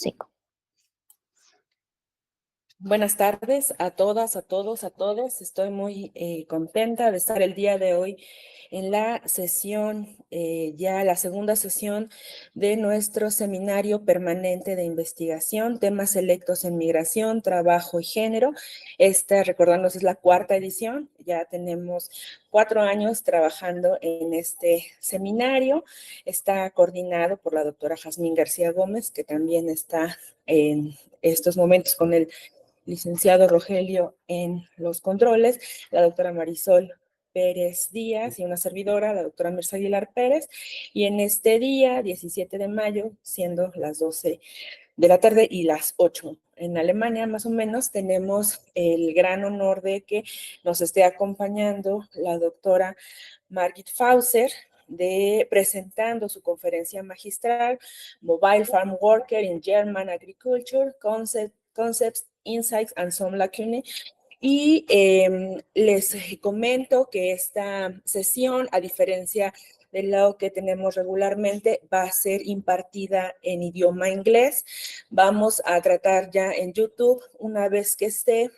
5. Buenas tardes a todas, a todos, a todes. Estoy muy contenta de estar el día de hoy en la sesión, ya la segunda sesión de nuestro seminario permanente de investigación, temas selectos en migración, trabajo y género. Esta, recordándonos, es la cuarta edición. Ya tenemos 4 años trabajando en este seminario. Está coordinado por la doctora Jazmín García Gómez, que también está en estos momentos con el licenciado Rogelio en los controles, la doctora Marisol Pérez Díaz y una servidora, la doctora Mirza AguilarPérez, y en este día, 17 de mayo, siendo las 12 de la tarde y las 8 en Alemania, más o menos, tenemos el gran honor de que nos esté acompañando la doctora Margit Fauser, presentando su conferencia magistral, Mobile Farmworker in German Agriculture, Concepts, Insights and Some Lacunae. Y les comento que esta sesión, a diferencia de lo que tenemos regularmente, va a ser impartida en idioma inglés. Vamos a tratar ya en YouTube, una vez que esté,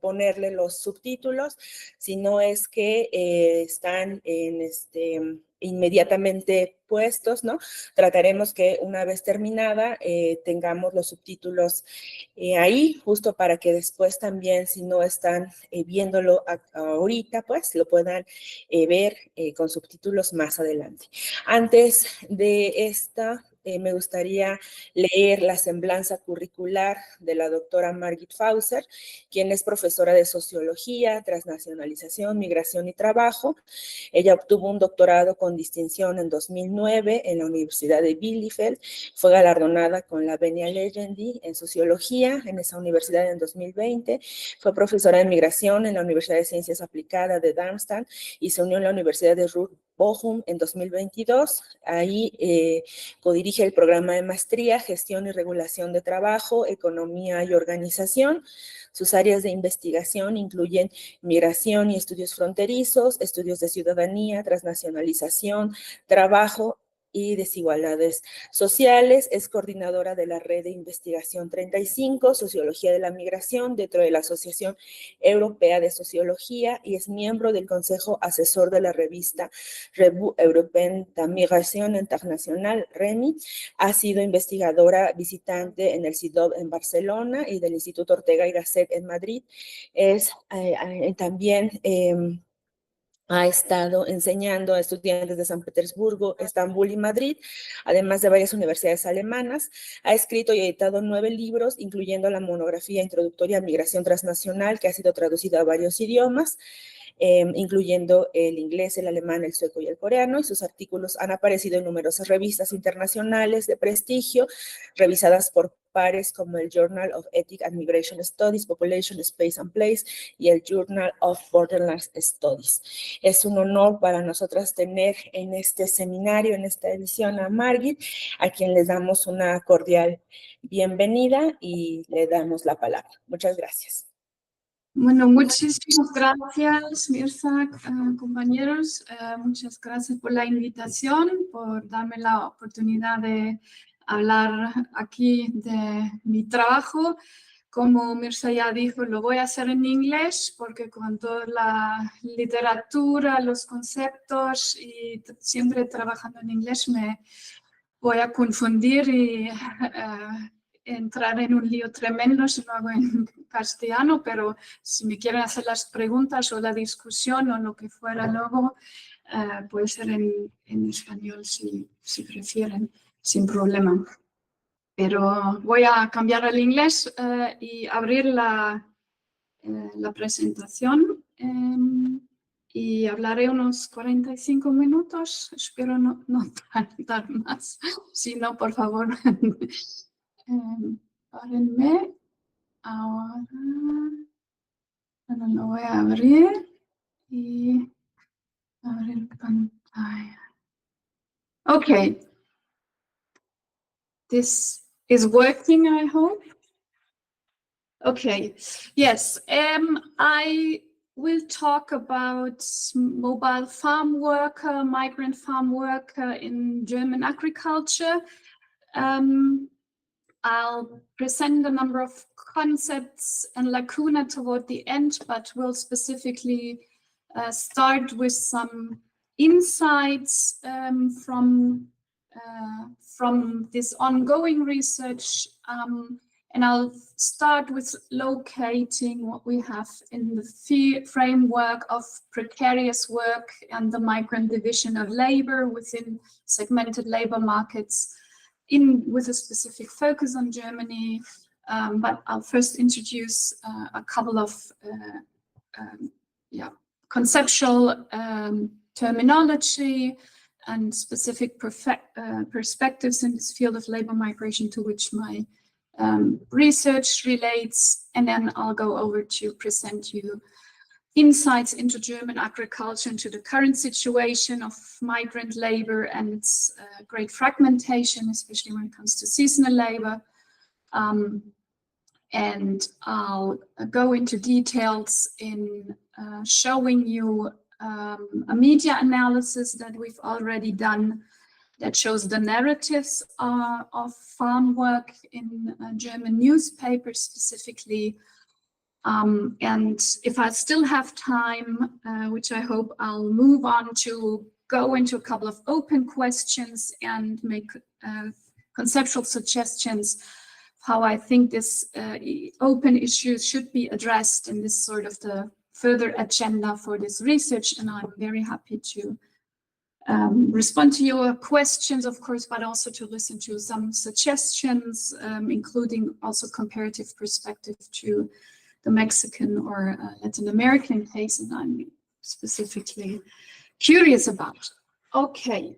ponerle los subtítulos, si no es que están inmediatamente puestos, ¿no? Trataremos que una vez terminada tengamos los subtítulos ahí, justo para que después también, si no están viéndolo ahorita, pues lo puedan ver con subtítulos más adelante. Antes de esta, me gustaría leer la semblanza curricular de la doctora Margit Fauser, quien es profesora de Sociología, Transnacionalización, Migración y Trabajo. Ella obtuvo un doctorado con distinción en 2009 en la Universidad de Bielefeld. Fue galardonada con la Venia Legendi en Sociología en esa universidad en 2020. Fue profesora de Migración en la Universidad de Ciencias Aplicadas de Darmstadt y se unió a la Universidad de Bochum en 2022. Ahí codirige el programa de maestría, Gestión y Regulación de Trabajo, Economía y Organización. Sus áreas de investigación incluyen migración y estudios fronterizos, estudios de ciudadanía, transnacionalización, trabajo y desigualdades sociales. Es coordinadora de la Red de Investigación 35, Sociología de la Migración, dentro de la Asociación Europea de Sociología, y es miembro del Consejo Asesor de la revista Revue Européenne de Migration Internacional, REMI. Ha sido investigadora visitante en el CIDOB en Barcelona y del Instituto Ortega y Gasset en Madrid. Es también ha estado enseñando a estudiantes de San Petersburgo, Estambul y Madrid, además de varias universidades alemanas. Ha escrito y editado 9 libros, incluyendo la monografía introductoria a migración transnacional, que ha sido traducida a varios idiomas, incluyendo el inglés, el alemán, el sueco y el coreano, y sus artículos han aparecido en numerosas revistas internacionales de prestigio, revisadas por pares como el Journal of Ethic and Migration Studies, Population, Space and Place y el Journal of Borderland Studies. Es un honor para nosotras tener en este seminario, en esta edición, a Margit, a quien les damos una cordial bienvenida y le damos la palabra. Muchas gracias. Bueno, muchísimas gracias, Mirza, compañeros. Muchas gracias por la invitación, por darme la oportunidad de hablar aquí de mi trabajo. Como Mirza ya dijo, lo voy a hacer en inglés porque con toda la literatura, los conceptos y siempre trabajando en inglés me voy a confundir y entrar en un lío tremendo si lo hago en castellano, pero si me quieren hacer las preguntas o la discusión o lo que fuera luego, puede ser en español si prefieren, sin problema. Pero voy a cambiar al inglés y abrir la presentación y hablaré unos 45 minutos. Espero no tardar más. Si no, por favor, párenme. Ahora lo voy a abrir y abrir pantalla. Okay. This is working, I hope. Okay, yes, I will talk about mobile farm worker, migrant farm worker in German agriculture. I'll present a number of concepts and Lacunae toward the end, but we'll specifically start with some insights from this ongoing research. And I'll start with locating what we have in the framework of precarious work and the migrant division of labor within segmented labor markets, with a specific focus on Germany. But I'll first introduce a couple of conceptual terminology and specific perspectives in this field of labor migration to which my research relates, and then I'll go over to present you insights into German agriculture and to the current situation of migrant labor and its great fragmentation, especially when it comes to seasonal labor. And I'll go into details in showing you a media analysis that we've already done that shows the narratives of farm work in German newspapers specifically. And if I still have time, which I hope I'll move on to go into a couple of open questions and make conceptual suggestions how I think this open issues should be addressed in this sort of the further agenda for this research. And I'm very happy to respond to your questions, of course, but also to listen to some suggestions, including also comparative perspective to the Mexican or Latin American case, and I'm specifically curious about. Okay,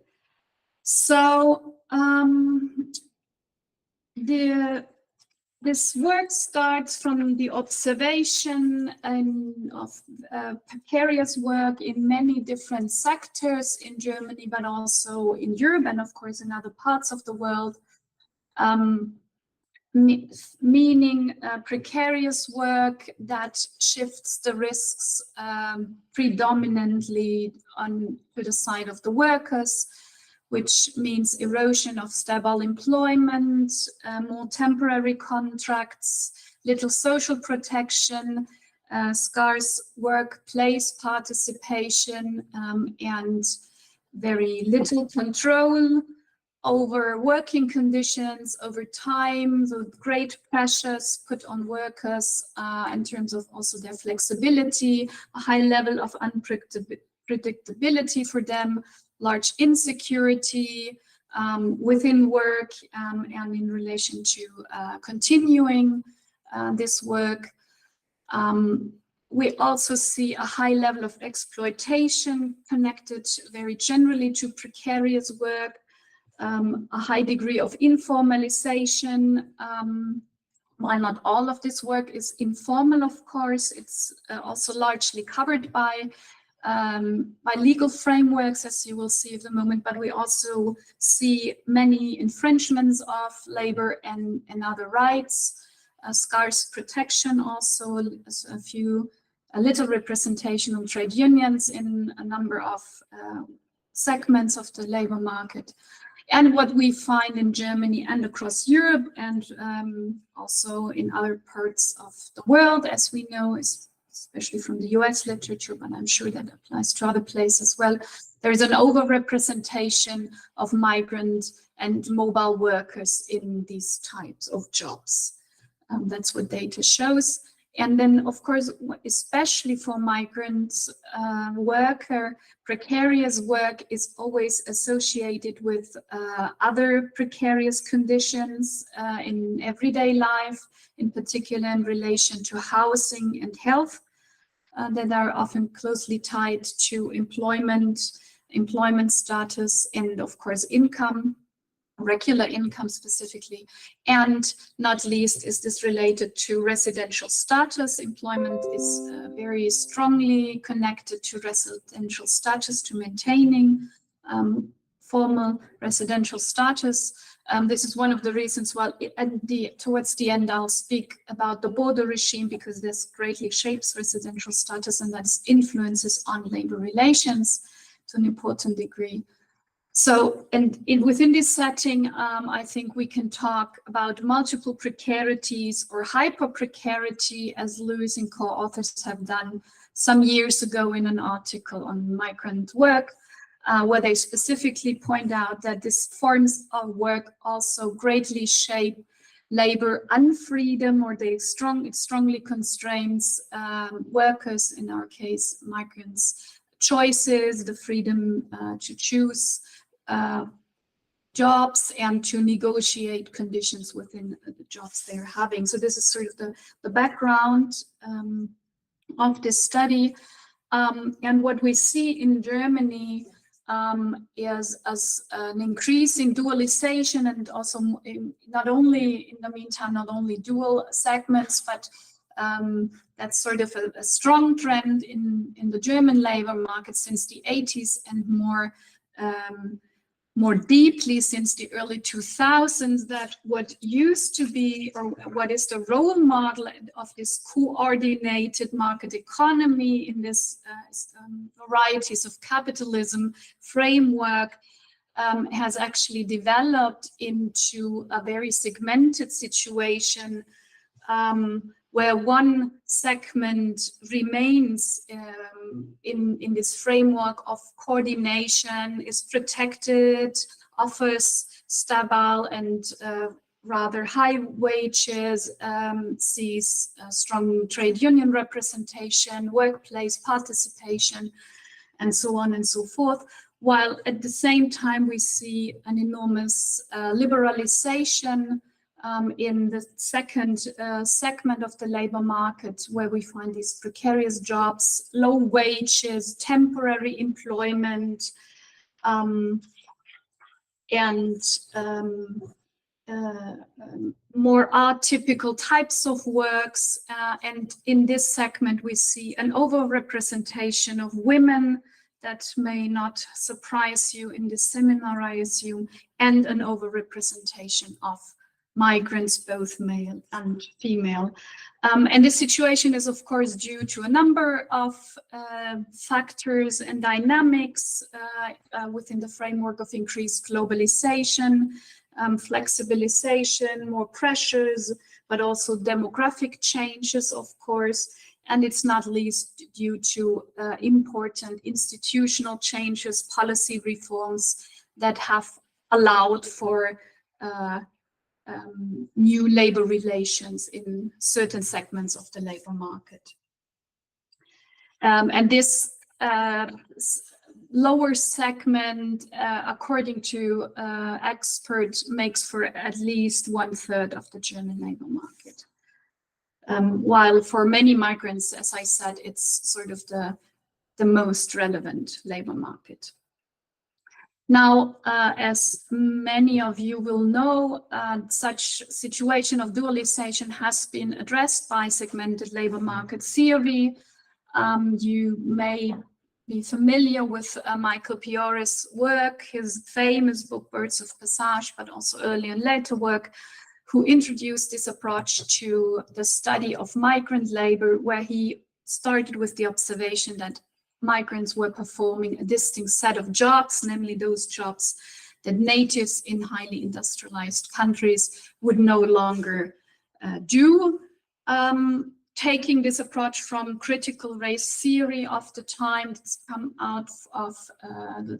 so this work starts from the observation of precarious work in many different sectors in Germany, but also in Europe and, of course, in other parts of the world. Meaning precarious work that shifts the risks predominantly to the side of the workers, which means erosion of stable employment, more temporary contracts, little social protection, scarce workplace participation, and very little control over working conditions, over time, the great pressures put on workers in terms of also their flexibility, a high level of unpredictability for them, large insecurity within work and in relation to continuing this work. We also see a high level of exploitation connected very generally to precarious work, a high degree of informalization. While not all of this work is informal, of course, it's also largely covered by legal frameworks, as you will see in a moment, but we also see many infringements of labor and other rights, scarce protection also, a little representation of trade unions in a number of segments of the labor market. And what we find in Germany and across Europe and also in other parts of the world, as we know, especially from the US literature, but I'm sure that applies to other places as well, there is an overrepresentation of migrant and mobile workers in these types of jobs. That's what data shows. And then, of course, especially for migrants, precarious work is always associated with other precarious conditions in everyday life, in particular in relation to housing and health, that are often closely tied to employment status, and, of course, income. Regular income specifically, and not least is this related to residential status. Employment is very strongly connected to residential status, to maintaining formal residential status. This is one of the reasons why towards the end I'll speak about the border regime, because this greatly shapes residential status and that influences on labor relations to an important degree. So, and within this setting, I think we can talk about multiple precarities or hyper-precarity, as Lewis and co-authors have done some years ago in an article on migrant work, where they specifically point out that these forms of work also greatly shape labor unfreedom, or it strongly constrains workers, in our case, migrants' choices, the freedom to choose jobs and to negotiate conditions within the jobs they're having. So this is sort of the background of this study. And what we see in Germany is as an increasing dualization, and also not only in the meantime, not only dual segments, but that's sort of a strong trend in the German labor market since the 80s, and more deeply since the early 2000s, that what used to be, or what is the role model of this coordinated market economy in this varieties of capitalism framework, has actually developed into a very segmented situation, where one segment remains in this framework of coordination, is protected, offers stable and rather high wages, sees strong trade union representation, workplace participation, and so on and so forth. While at the same time we see an enormous liberalization in the second segment of the labor market, where we find these precarious jobs, low wages, temporary employment, and more atypical types of works. And in this segment, we see an overrepresentation of women that may not surprise you in this seminar, I assume, and an overrepresentation of migrants, both male and female. And this situation is, of course, due to a number of factors and dynamics within the framework of increased globalization, flexibilization, more pressures, but also demographic changes, of course. And it's not least due to important institutional changes, policy reforms that have allowed for new labor relations in certain segments of the labor market. And this lower segment, according to experts, makes for at least 1/3 of the German labor market. While for many migrants, as I said, it's sort of the most relevant labor market. Now, as many of you will know, such situation of dualization has been addressed by segmented labor market theory. You may be familiar with Michael Piore's work, his famous book, Birds of Passage, but also earlier and later work, who introduced this approach to the study of migrant labor, where he started with the observation that migrants were performing a distinct set of jobs, namely those jobs that natives in highly industrialized countries would no longer do. Taking this approach from critical race theory of the time that's come out of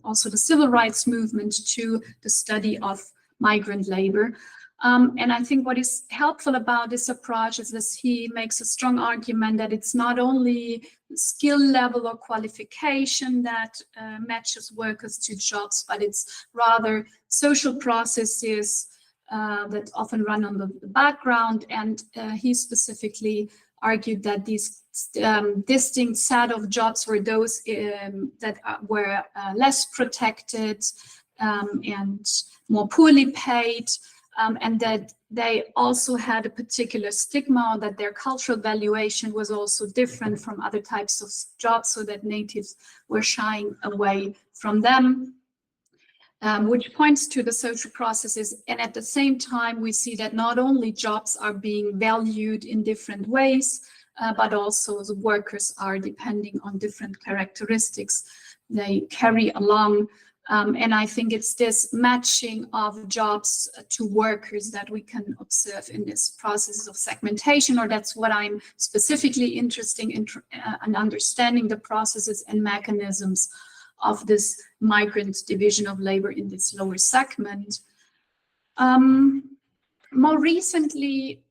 also the civil rights movement to the study of migrant labor. And I think what is helpful about this approach is that he makes a strong argument that it's not only skill level or qualification that matches workers to jobs, but it's rather social processes that often run on the background. And he specifically argued that these distinct set of jobs were those that were less protected and more poorly paid, and that they also had a particular stigma, that their cultural valuation was also different from other types of jobs, so that natives were shying away from them, which points to the social processes. And at the same time, we see that not only jobs are being valued in different ways, but also the workers are depending on different characteristics they carry along And I think it's this matching of jobs to workers that we can observe in this process of segmentation, or that's what I'm specifically interested in understanding the processes and mechanisms of this migrant division of labor in this lower segment. More recently,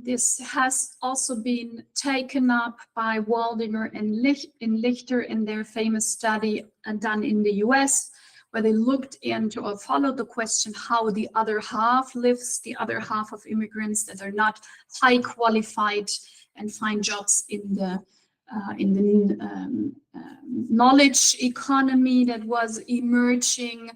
this has also been taken up by Waldinger and Lichter in their famous study done in the US, where they looked into or followed the question how the other half lives, the other half of immigrants that are not high qualified and find jobs in the knowledge economy that was emerging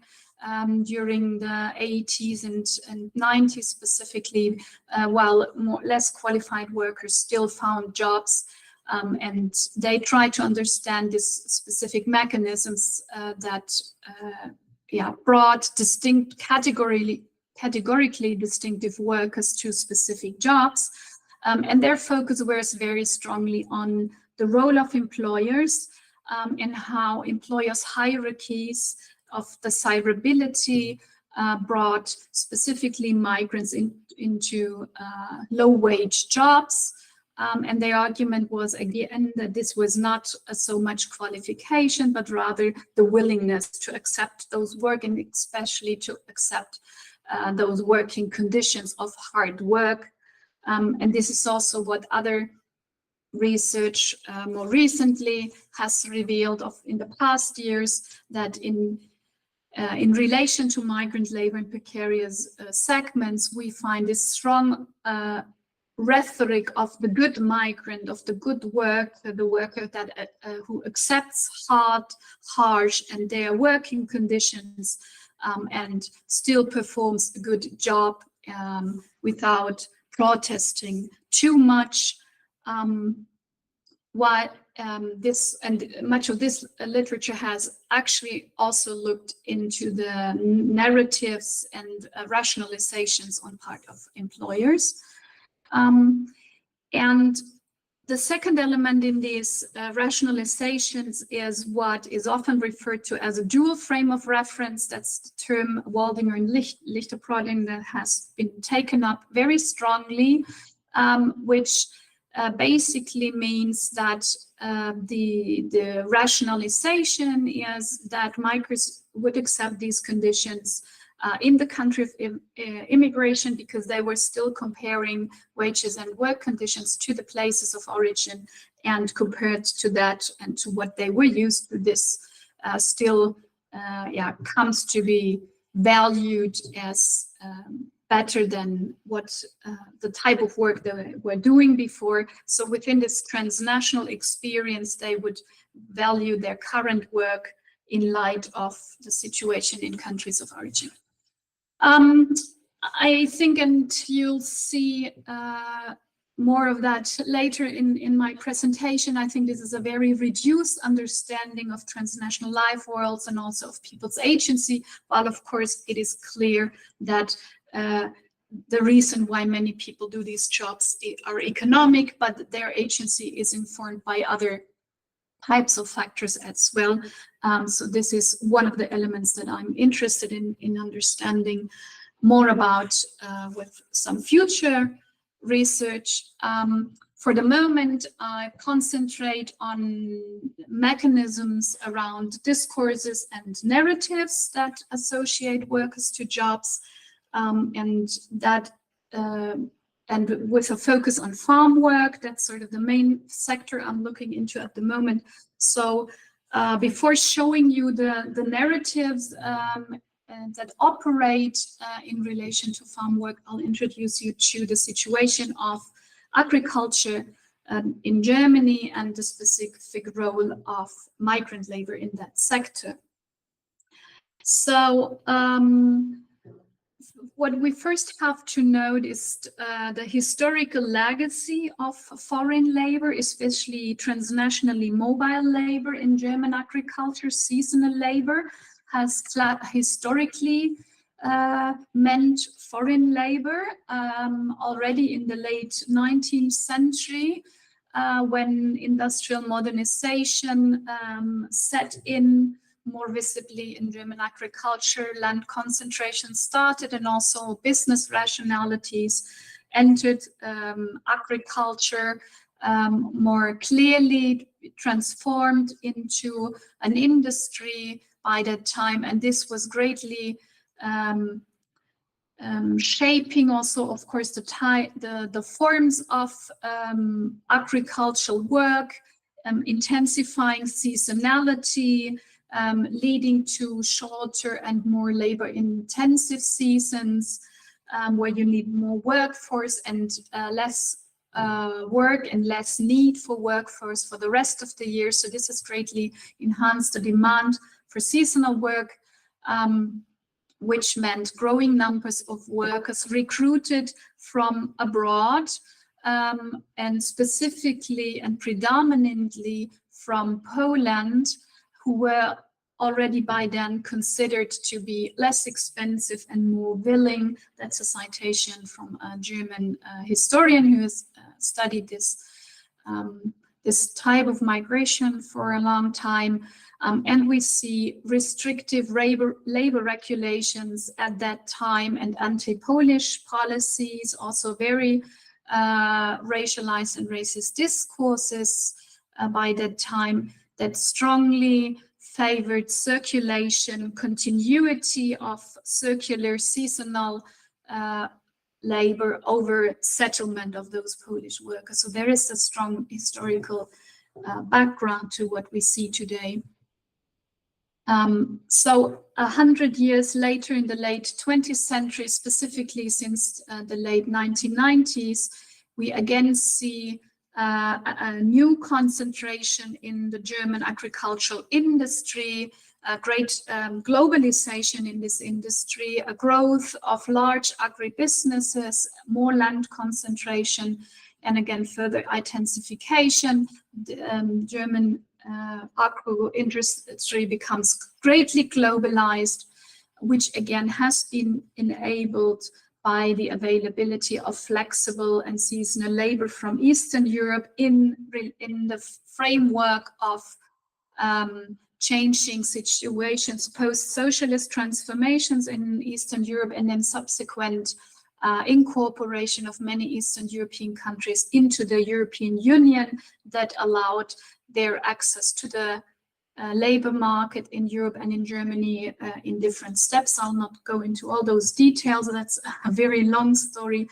during the 80s and 90s specifically, while less qualified workers still found jobs. And they try to understand these specific mechanisms that brought distinct categorically distinctive workers to specific jobs. And their focus was very strongly on the role of employers and how employers' hierarchies of desirability brought specifically migrants into low-wage jobs. And their argument was, again, that this was not so much qualification, but rather the willingness to accept those work, and especially to accept those working conditions of hard work. And this is also what other research more recently has revealed in the past years, that in relation to migrant labor and precarious segments, we find this strong rhetoric of the good migrant, of the good worker, the worker that who accepts hard, harsh, and their working conditions and still performs a good job without protesting too much. This and much of this literature has actually also looked into the narratives and rationalizations on part of employers. And the second element in these rationalizations is what is often referred to as a dual frame of reference. That's the term Waldinger and Lichter that has been taken up very strongly, which basically means that the rationalization is that migrants would accept these conditions in the country of immigration because they were still comparing wages and work conditions to the places of origin, and compared to that and to what they were used to, this still comes to be valued as better than what the type of work they were doing before. So within this transnational experience, they would value their current work in light of the situation in countries of origin. I think, and you'll see more of that later in my presentation, I think this is a very reduced understanding of transnational life worlds and also of people's agency, while of course it is clear that the reason why many people do these jobs are economic, but their agency is informed by other types of factors as well. So this is one of the elements that I'm interested in understanding more about with some future research. For the moment, I concentrate on mechanisms around discourses and narratives that associate workers to jobs, and with a focus on farm work. That's sort of the main sector I'm looking into at the moment. So before showing you the narratives that operate in relation to farm work, I'll introduce you to the situation of agriculture in Germany and the specific role of migrant labor in that sector. So what we first have to note is the historical legacy of foreign labor, especially transnationally mobile labor in German agriculture. Seasonal labor has historically meant foreign labor already in the late 19th century, when industrial modernization set in more visibly in German agriculture, land concentration started, and also business rationalities entered agriculture, more clearly transformed into an industry by that time, and this was greatly shaping also, of course, the forms of agricultural work, intensifying seasonality, leading to shorter and more labor-intensive seasons, where you need more workforce and less work and less need for workforce for the rest of the year. So this has greatly enhanced the demand for seasonal work, which meant growing numbers of workers recruited from abroad, and specifically and predominantly from Poland, who were already by then considered to be less expensive and more willing. That's a citation from a German historian who has studied this type of migration for a long time. And we see restrictive labor regulations at that time and anti-Polish policies, also very racialized and racist discourses by that time that strongly favored circulation, continuity of circular seasonal labor over settlement of those Polish workers. So there is a strong historical background to what we see today. So 100 years later, in the late 20th century, specifically since the late 1990s, we again see a new concentration in the German agricultural industry, a great globalization in this industry, a growth of large agribusinesses, more land concentration, and again, further intensification. The German agro industry becomes greatly globalized, which again has been enabled by the availability of flexible and seasonal labor from Eastern Europe in the framework of changing situations, post-socialist transformations in Eastern Europe, and then subsequent incorporation of many Eastern European countries into the European Union that allowed their access to the labor market in Europe and in Germany in different steps. I'll not go into all those details. That's a very long story,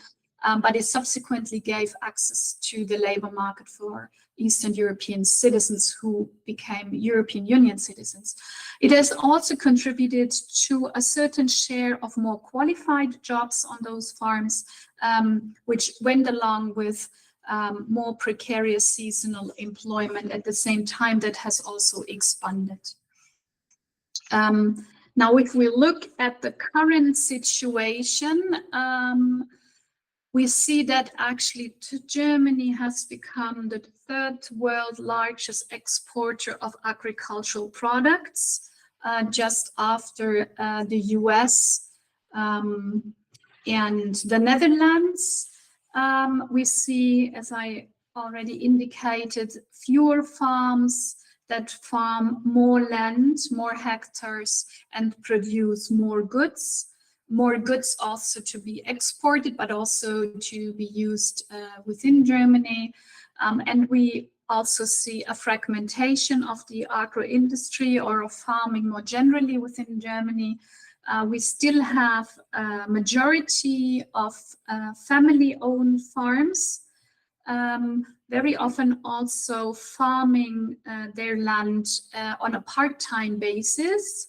but it subsequently gave access to the labor market for Eastern European citizens who became European Union citizens. It has also contributed to a certain share of more qualified jobs on those farms, which went along with more precarious seasonal employment at the same time. That has also expanded. Now, if we look at the current situation, we see that actually Germany has become the third world largest exporter of agricultural products, just after the US and the Netherlands. We see, as I already indicated, fewer farms that farm more land, more hectares, and produce more goods. More goods also to be exported, but also to be used within Germany. And we also see a fragmentation of the agro-industry or of farming more generally within Germany. We still have a majority of family-owned farms, very often also farming their land on a part-time basis.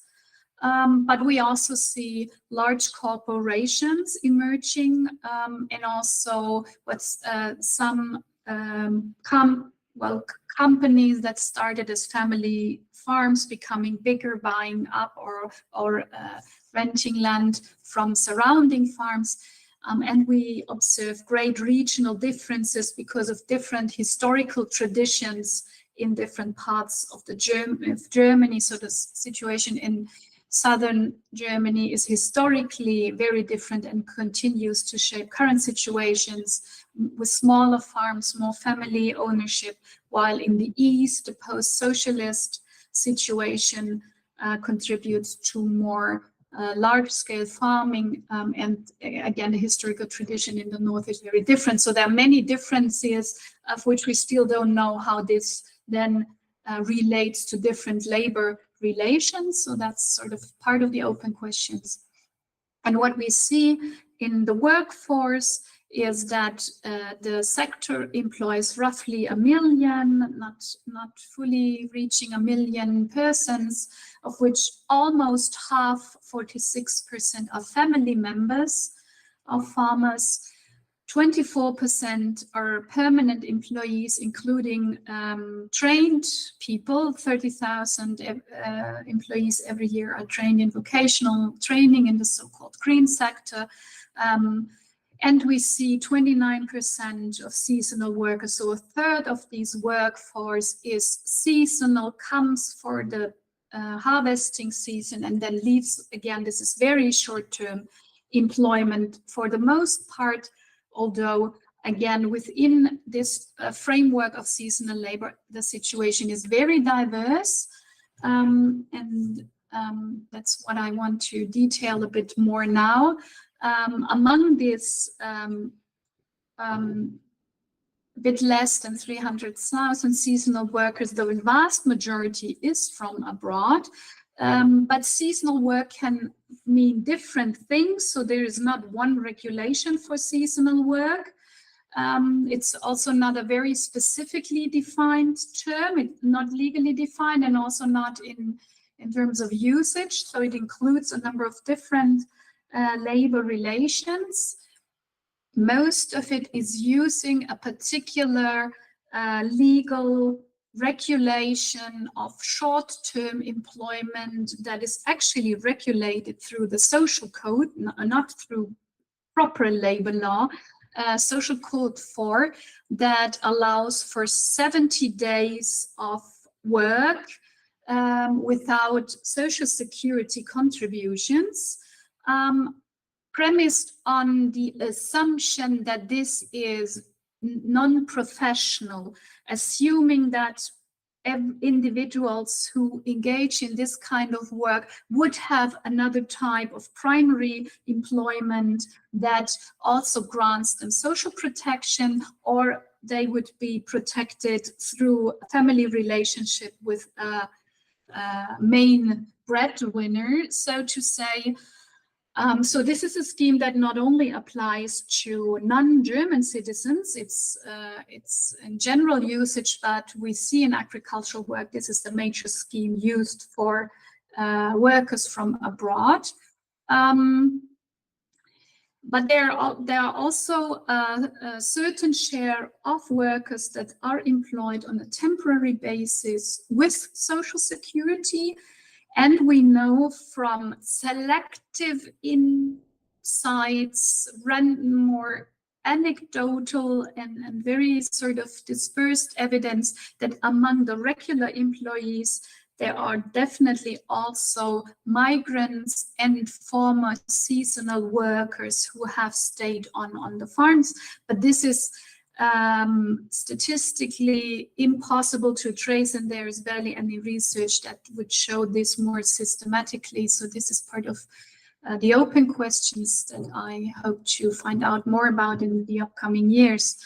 But we also see large corporations emerging, and also some companies that started as family farms becoming bigger, buying up or renting land from surrounding farms. And we observe great regional differences because of different historical traditions in different parts of Germany. So the situation in southern Germany is historically very different and continues to shape current situations with smaller farms, more family ownership, while in the east, the post-socialist situation contributes to more large-scale farming, and again, the historical tradition in the north is very different. So there are many differences of which we still don't know how this then relates to different labor relations. So that's sort of part of the open questions. And what we see in the workforce is that the sector employs roughly 1 million, not fully reaching 1 million persons, of which almost half, 46%, are family members of farmers. 24% are permanent employees, including trained people. 30,000 employees every year are trained in vocational training in the so-called green sector. And we see 29% of seasonal workers. So a third of these workforce is seasonal, comes for the harvesting season and then leaves again. This is very short-term employment for the most part, although again, within this framework of seasonal labor, the situation is very diverse. That's what I want to detail a bit more now. Among this bit less than 300,000 seasonal workers, the vast majority is from abroad. But seasonal work can mean different things. So there is not one regulation for seasonal work. It's also not a very specifically defined term. It's not legally defined and also not in terms of usage. So it includes a number of different labor relations. Most of it is using a particular legal regulation of short-term employment that is actually regulated through the social code, not through proper labor law. Social Code 4 that allows for 70 days of work without social security contributions, premised on the assumption that this is non-professional, assuming that individuals who engage in this kind of work would have another type of primary employment that also grants them social protection, or they would be protected through a family relationship with a main breadwinner, so to say. So this is a scheme that not only applies to non-German citizens, it's in general usage, but we see in agricultural work, this is the major scheme used for workers from abroad. But there are also a certain share of workers that are employed on a temporary basis with social security. And we know from selective insights, more anecdotal and very sort of dispersed evidence that among the regular employees, there are definitely also migrants and former seasonal workers who have stayed on the farms. But this is statistically impossible to trace, and there is barely any research that would show this more systematically. So this is part of the open questions that I hope to find out more about in the upcoming years.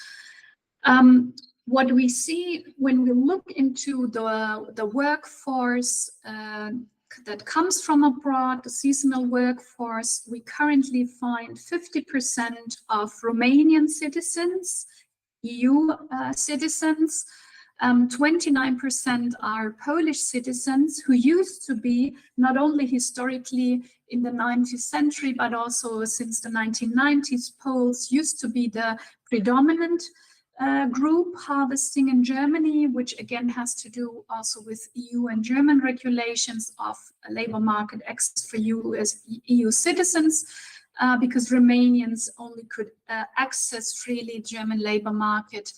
What we see when we look into the workforce that comes from abroad, the seasonal workforce, we currently find 50% of Romanian citizens, EU citizens, 29% are Polish citizens who used to be, not only historically in the 19th century, but also since the 1990s, Poles used to be the predominant group harvesting in Germany, which again has to do also with EU and German regulations of labor market access for you as EU citizens. Because Romanians only could access freely German labor market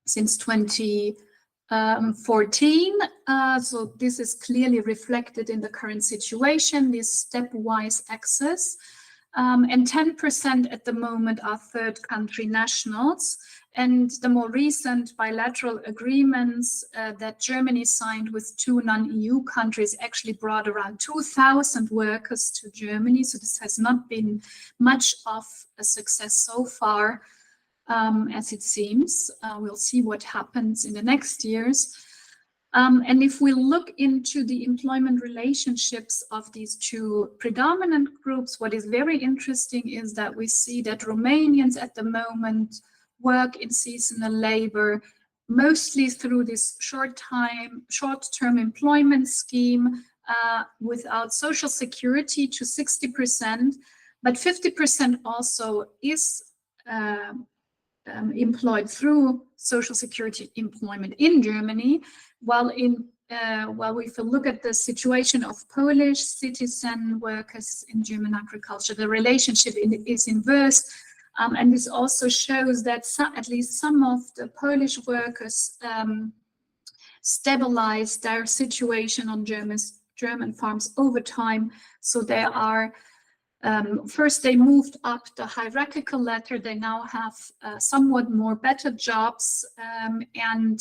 since 2014. So this is clearly reflected in the current situation, this stepwise access. And 10% at the moment are third country nationals. and the more recent bilateral agreements that Germany signed with 2 non-EU countries actually brought around 2,000 workers to Germany. So this has not been much of a success so far, as it seems. We'll see what happens in the next years. And if we look into the employment relationships of these 2 predominant groups, what is very interesting is that we see that Romanians at the moment work in seasonal labor, mostly through this short-term employment scheme without social security to 60%, but 50% also is employed through social security employment in Germany, while if we look at the situation of Polish citizen workers in German agriculture, the relationship is inverse. And this also shows that at least some of the Polish workers stabilized their situation on German farms over time. So they are, first they moved up the hierarchical ladder. They now have somewhat more better jobs, and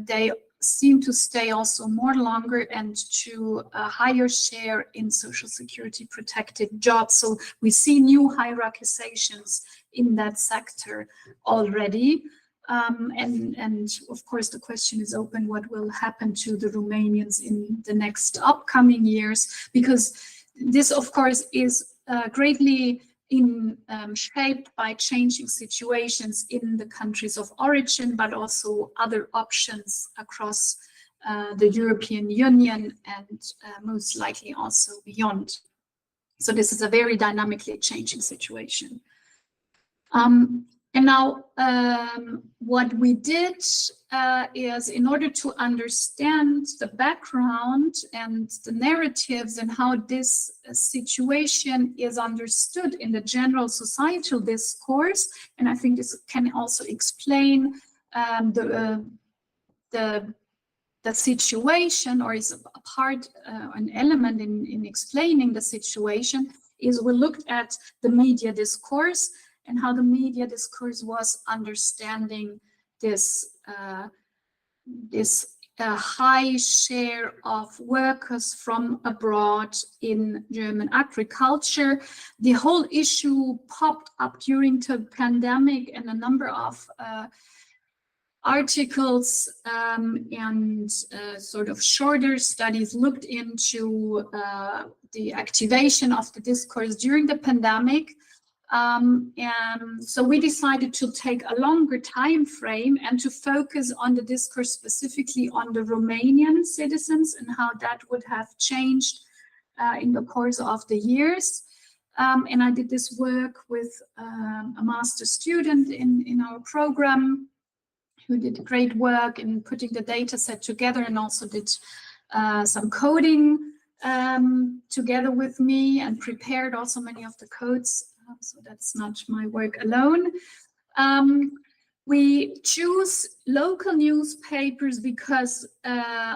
they seem to stay also more longer and to a higher share in social security protected jobs. So we see new hierarchizations in that sector already. And of course, the question is open, what will happen to the Romanians in the next upcoming years? Because this, of course, is greatly shaped by changing situations in the countries of origin, but also other options across the European Union and most likely also beyond. So this is a very dynamically changing situation. And now what we did is, in order to understand the background and the narratives and how this situation is understood in the general societal discourse, and I think this can also explain the situation, or is a part, an element in explaining the situation, is we looked at the media discourse and how the media discourse was understanding this high share of workers from abroad in German agriculture. The whole issue popped up during the pandemic, and a number of articles and sort of shorter studies looked into the activation of the discourse during the pandemic. And so we decided to take a longer time frame and to focus on the discourse specifically on the Romanian citizens and how that would have changed in the course of the years. And I did this work with a master student in our program who did great work in putting the data set together, and also did some coding together with me and prepared also many of the codes. So that's not my work alone. We choose local newspapers because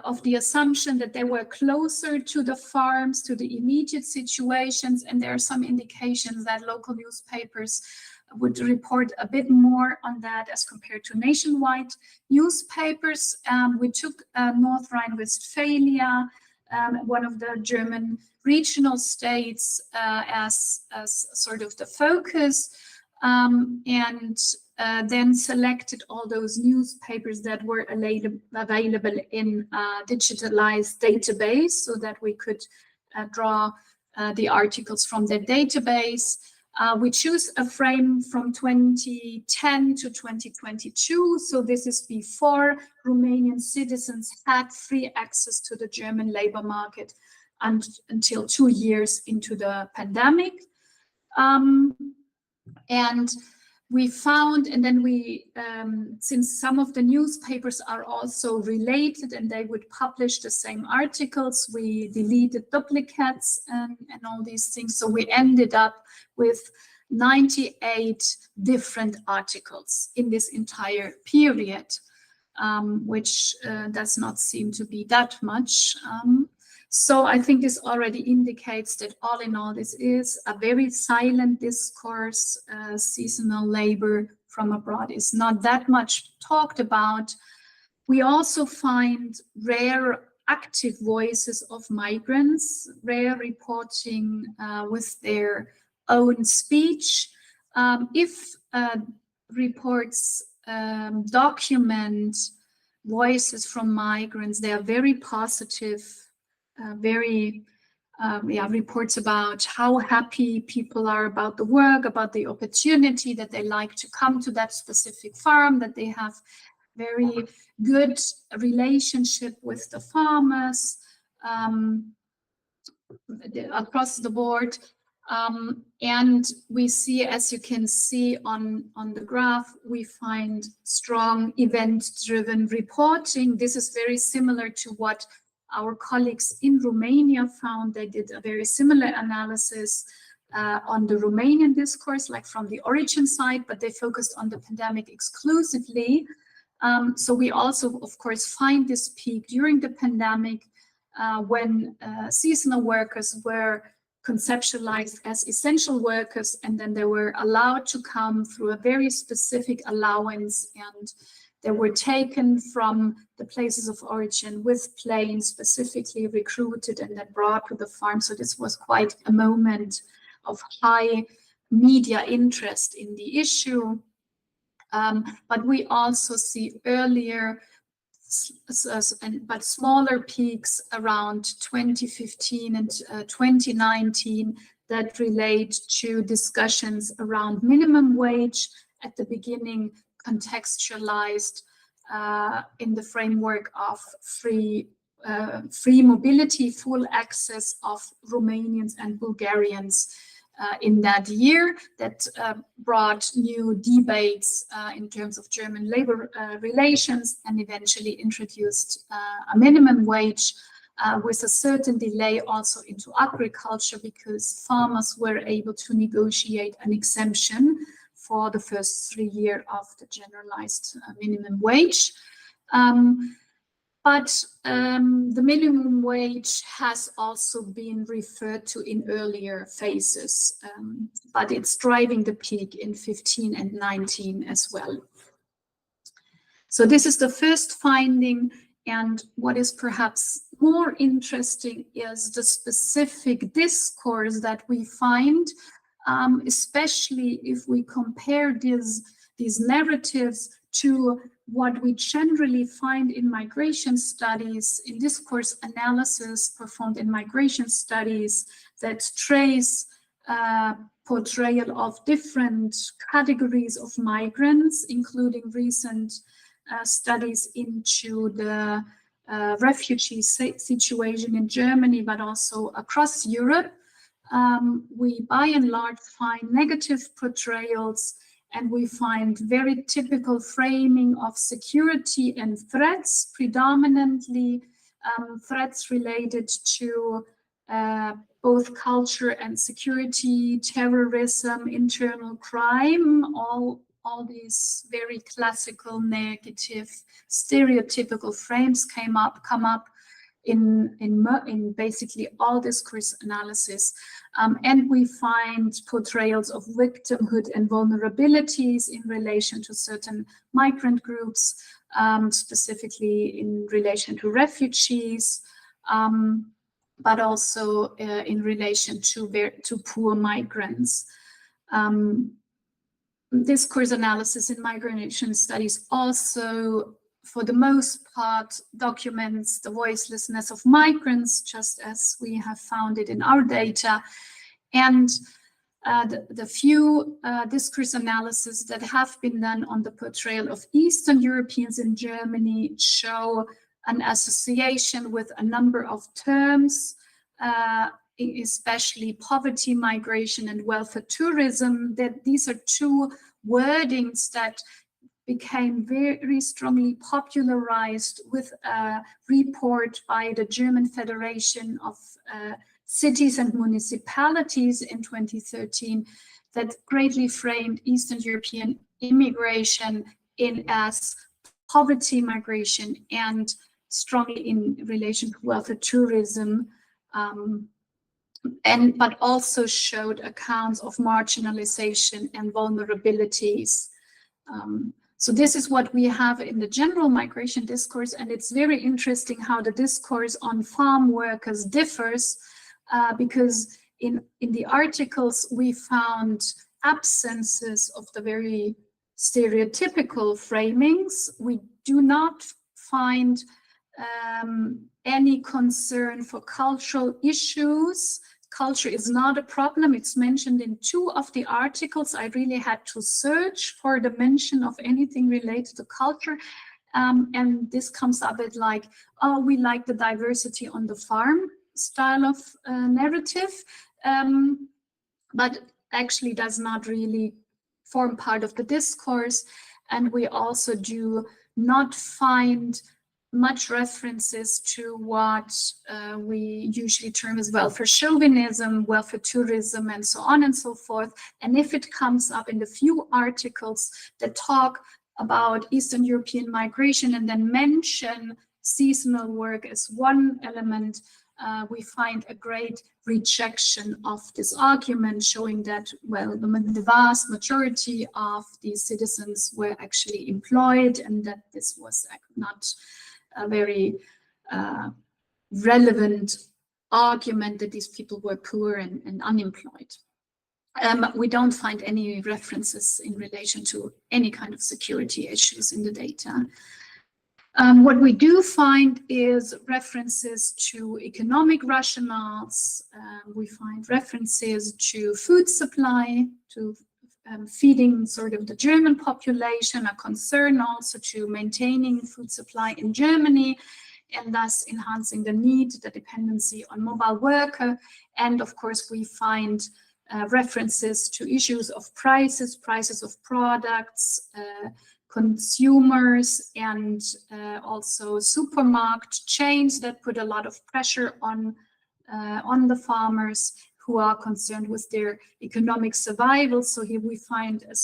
of the assumption that they were closer to the farms, to the immediate situations, and there are some indications that local newspapers would report a bit more on that as compared to nationwide newspapers. We took North Rhine-Westphalia, one of the German regional states, as sort of the focus, and then selected all those newspapers that were available in a digitalized database so that we could draw the articles from the database. We choose a frame from 2010 to 2022. So this is before Romanian citizens had free access to the German labor market until 2 years into the pandemic. And we found, and then we, since some of the newspapers are also related and they would publish the same articles, we deleted duplicates and all these things. So we ended up with 98 different articles in this entire period, which does not seem to be that much. So I think this already indicates that all in all, this is a very silent discourse, seasonal labor from abroad is not that much talked about. We also find rare active voices of migrants, rare reporting with their own speech. If reports document voices from migrants, they are very positive, reports about how happy people are about the work, about the opportunity, that they like to come to that specific farm, that they have very good relationship with the farmers across the board. And we see, as you can see on the graph, we find strong event-driven reporting. This is very similar to what our colleagues in Romania found. They did a very similar analysis on the Romanian discourse, like from the origin side, but they focused on the pandemic exclusively. So we also, of course, find this peak during the pandemic when seasonal workers were conceptualized as essential workers, and then they were allowed to come through a very specific allowance, and they were taken from the places of origin with planes, specifically recruited and then brought to the farm. So this was quite a moment of high media interest in the issue. But we also see earlier but smaller peaks around 2015 and 2019 that relate to discussions around minimum wage, at the beginning contextualized in the framework of free mobility, full access of Romanians and Bulgarians in that year, that brought new debates in terms of German labor relations, and eventually introduced a minimum wage with a certain delay also into agriculture, because farmers were able to negotiate an exemption for the first 3 years of the generalized minimum wage. But the minimum wage has also been referred to in earlier phases, but it's driving the peak in 15 and 19 as well. So this is the first finding, and what is perhaps more interesting is the specific discourse that we find, especially if we compare these narratives to what we generally find in migration studies, in discourse analysis performed in migration studies that trace portrayal of different categories of migrants, including recent studies into the refugee situation in Germany, but also across Europe. We by and large find negative portrayals, and we find very typical framing of security and threats, predominantly threats related to both culture and security, terrorism, internal crime, all these very classical, negative, stereotypical frames come up in basically all discourse analysis. And we find portrayals of victimhood and vulnerabilities in relation to certain migrant groups, specifically in relation to refugees, but also in relation to poor migrants. Discourse analysis in migration studies also, for the most part, documents the voicelessness of migrants, just as we have found it in our data. And the few discourse analyses that have been done on the portrayal of Eastern Europeans in Germany show an association with a number of terms, especially poverty migration and welfare tourism. That these are two wordings that became very strongly popularized with a report by the German Federation of Cities and Municipalities in 2013 that greatly framed Eastern European immigration as poverty migration and strongly in relation to welfare tourism, but also showed accounts of marginalization and vulnerabilities So this is what we have in the general migration discourse, and it's very interesting how the discourse on farm workers differs, because in the articles we found absences of the very stereotypical framings. We do not find any concern for cultural issues. Culture is not a problem. It's mentioned in 2 of the articles. I really had to search for the mention of anything related to culture. And this comes up at like, oh, we like the diversity on the farm style of narrative, but actually does not really form part of the discourse. And we also do not find much references to what we usually term as welfare chauvinism, welfare tourism, and so on and so forth. And if it comes up in the few articles that talk about Eastern European migration and then mention seasonal work as one element, we find a great rejection of this argument, showing that, well, the vast majority of these citizens were actually employed and that this was not a very relevant argument that these people were poor and unemployed. We don't find any references in relation to any kind of security issues in the data. What we do find is references to economic rationales. We find references to food supply, to feeding sort of the German population, a concern also to maintaining food supply in Germany, and thus enhancing the need, the dependency on mobile worker. And of course, we find references to issues of prices of products, consumers, and also supermarket chains that put a lot of pressure on the farmers who are concerned with their economic survival. So here we find a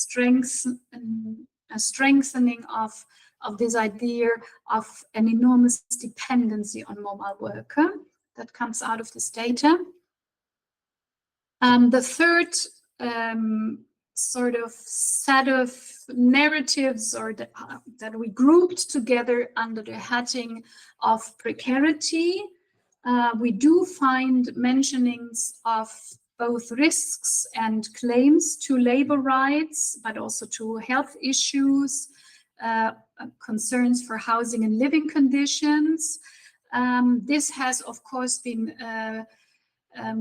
strengthening of this idea of an enormous dependency on mobile worker that comes out of this data. The third sort of set of narratives or that we grouped together under the heading of precarity. We do find mentionings of both risks and claims to labor rights, but also to health issues, concerns for housing and living conditions. This has, of course, been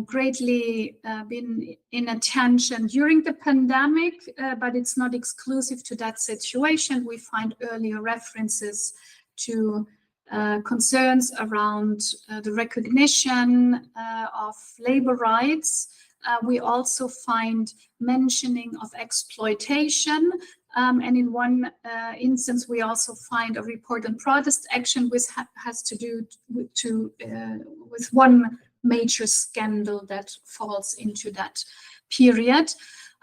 greatly been in attention during the pandemic, but it's not exclusive to that situation. We find earlier references to concerns around the recognition of labor rights. We also find mentioning of exploitation, and in one instance we also find a report on protest action, which has to do with one major scandal that falls into that period.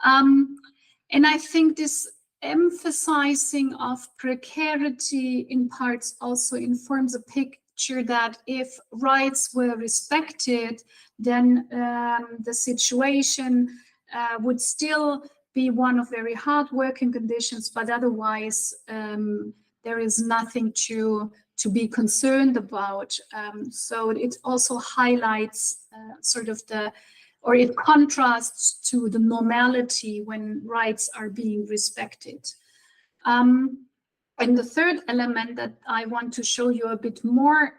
And I think this emphasizing of precarity in parts also informs a picture that if rights were respected, then the situation would still be one of very hard working conditions, but otherwise there is nothing to be concerned about. So it also highlights sort of or it contrasts to the normality when rights are being respected. And the third element that I want to show you a bit more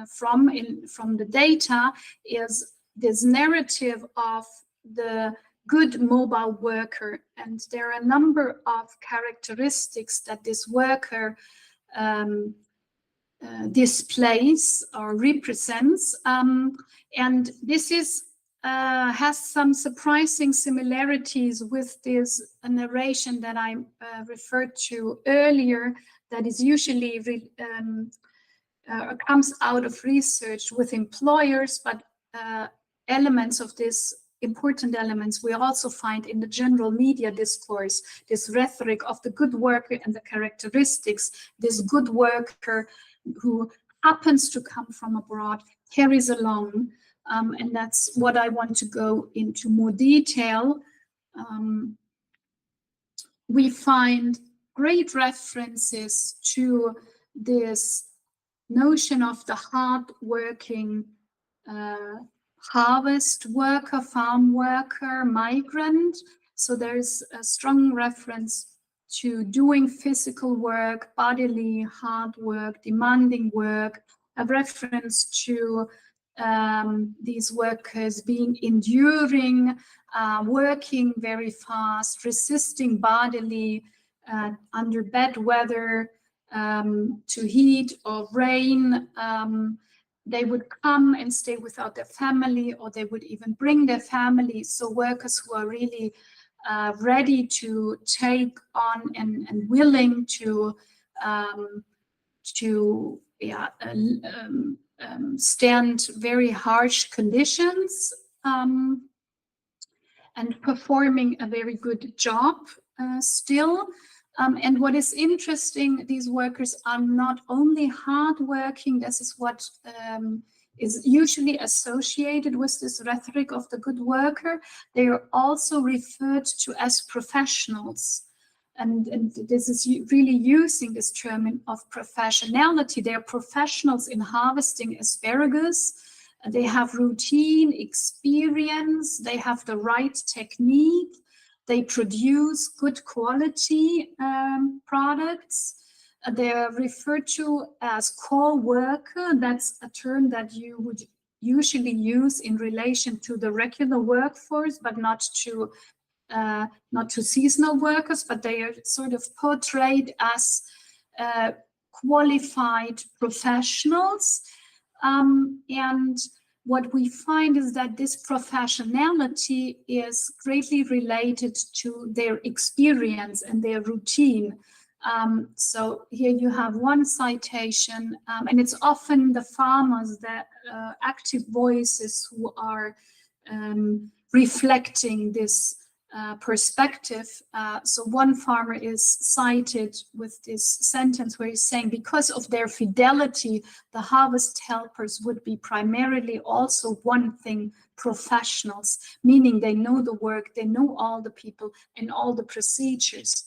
from the data is this narrative of the good mobile worker. And there are a number of characteristics that this worker displays or represents, and this has some surprising similarities with this narration that I referred to earlier, that is usually comes out of research with employers, but elements of this, important elements, we also find in the general media discourse, this rhetoric of the good worker and the characteristics this good worker who happens to come from abroad carries along. And that's what I want to go into more detail. we find great references to this notion of the hard-working harvest worker, farm worker, migrant. So there's a strong reference to doing physical work, bodily hard work, demanding work, a reference to these workers being enduring, working very fast, resisting bodily under bad weather, to heat or rain. They would come and stay without their family, or they would even bring their family. So workers who are really ready to take on and willing to stand very harsh conditions, and performing a very good job still. And what is interesting, these workers are not only hardworking, this is what is usually associated with this rhetoric of the good worker, they are also referred to as professionals. And this is really using this term of professionality. They are professionals in harvesting asparagus. They have routine, experience, they have the right technique, they produce good quality products. They are referred to as core worker. That's a term that you would usually use in relation to the regular workforce, but not to seasonal workers, but they are sort of portrayed as qualified professionals. And what we find is that this professionality is greatly related to their experience and their routine. So here you have one citation, and it's often the farmers, the active voices who are reflecting this perspective. So one farmer is cited with this sentence where he's saying, because of their fidelity, the harvest helpers would be primarily also one thing, professionals, meaning they know the work, they know all the people and all the procedures.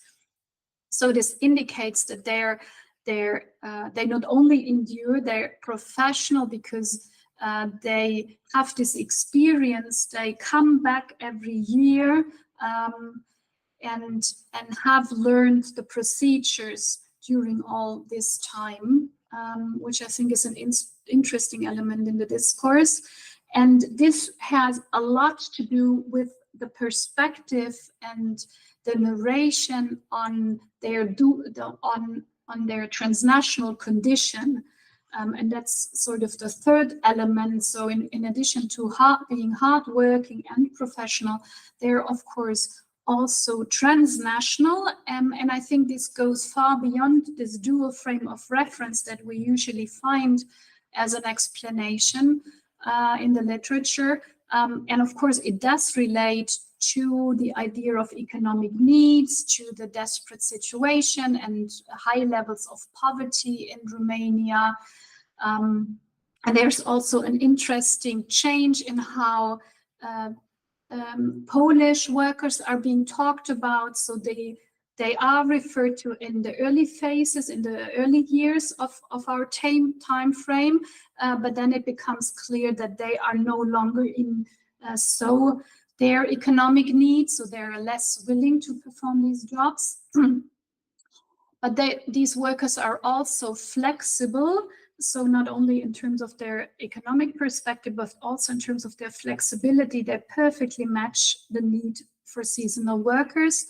So this indicates that they not only endure, they're professional because they have this experience, they come back every year, and have learned the procedures during all this time, which I think is an interesting element in the discourse. And this has a lot to do with the perspective and the narration on their on their transnational condition. And that's sort of the third element. So in addition to being hardworking and professional, they're of course also transnational. And I think this goes far beyond this dual frame of reference that we usually find as an explanation in the literature. And of course, it does relate to the idea of economic needs, to the desperate situation and high levels of poverty in Romania. And there's also an interesting change in how Polish workers are being talked about. So they are referred to in the early phases, in the early years of our time frame, but then it becomes clear that they are no longer in so their economic needs, so they're less willing to perform these jobs. But these workers are also flexible, so not only in terms of their economic perspective, but also in terms of their flexibility, they perfectly match the need for seasonal workers,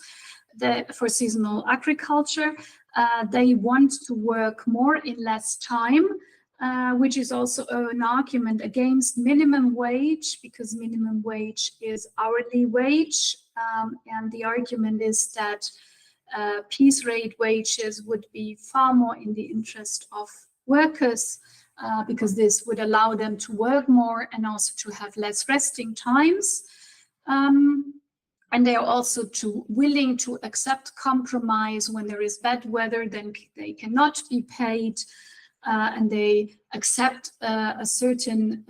for seasonal agriculture. They want to work more in less time, which is also an argument against minimum wage, because minimum wage is hourly wage. And the argument is that piece rate wages would be far more in the interest of workers, because this would allow them to work more and also to have less resting times. And they are also willing to accept compromise when there is bad weather, then they cannot be paid. And they accept a certain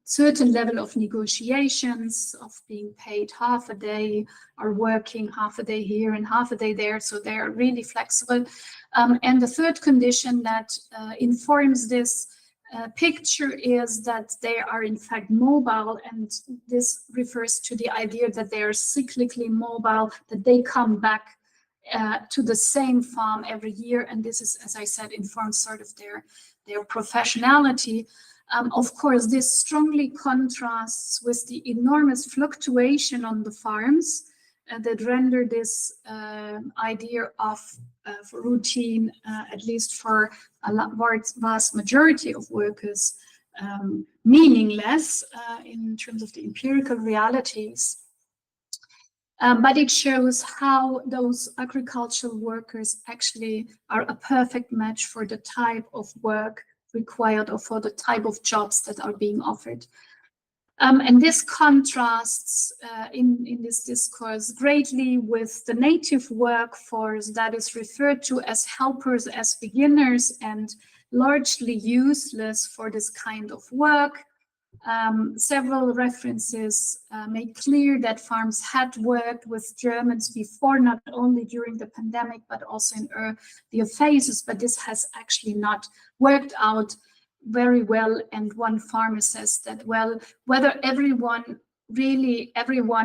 certain level of negotiations, of being paid half a day or working half a day here and half a day there. So they are really flexible. And the third condition that informs this picture is that they are in fact mobile, and this refers to the idea that they are cyclically mobile, that they come back to the same farm every year, and this is, as I said, informs sort of their professionality. Of course, this strongly contrasts with the enormous fluctuation on the farms that render this idea of routine, at least for a vast majority of workers, meaningless in terms of the empirical realities. But it shows how those agricultural workers actually are a perfect match for the type of work required or for the type of jobs that are being offered. And this contrasts in this discourse greatly with the native workforce that is referred to as helpers, as beginners, and largely useless for this kind of work. Several references made clear that farms had worked with Germans before, not only during the pandemic, but also in earlier phases, but this has actually not worked out very well. And one farmer says that, well, whether everyone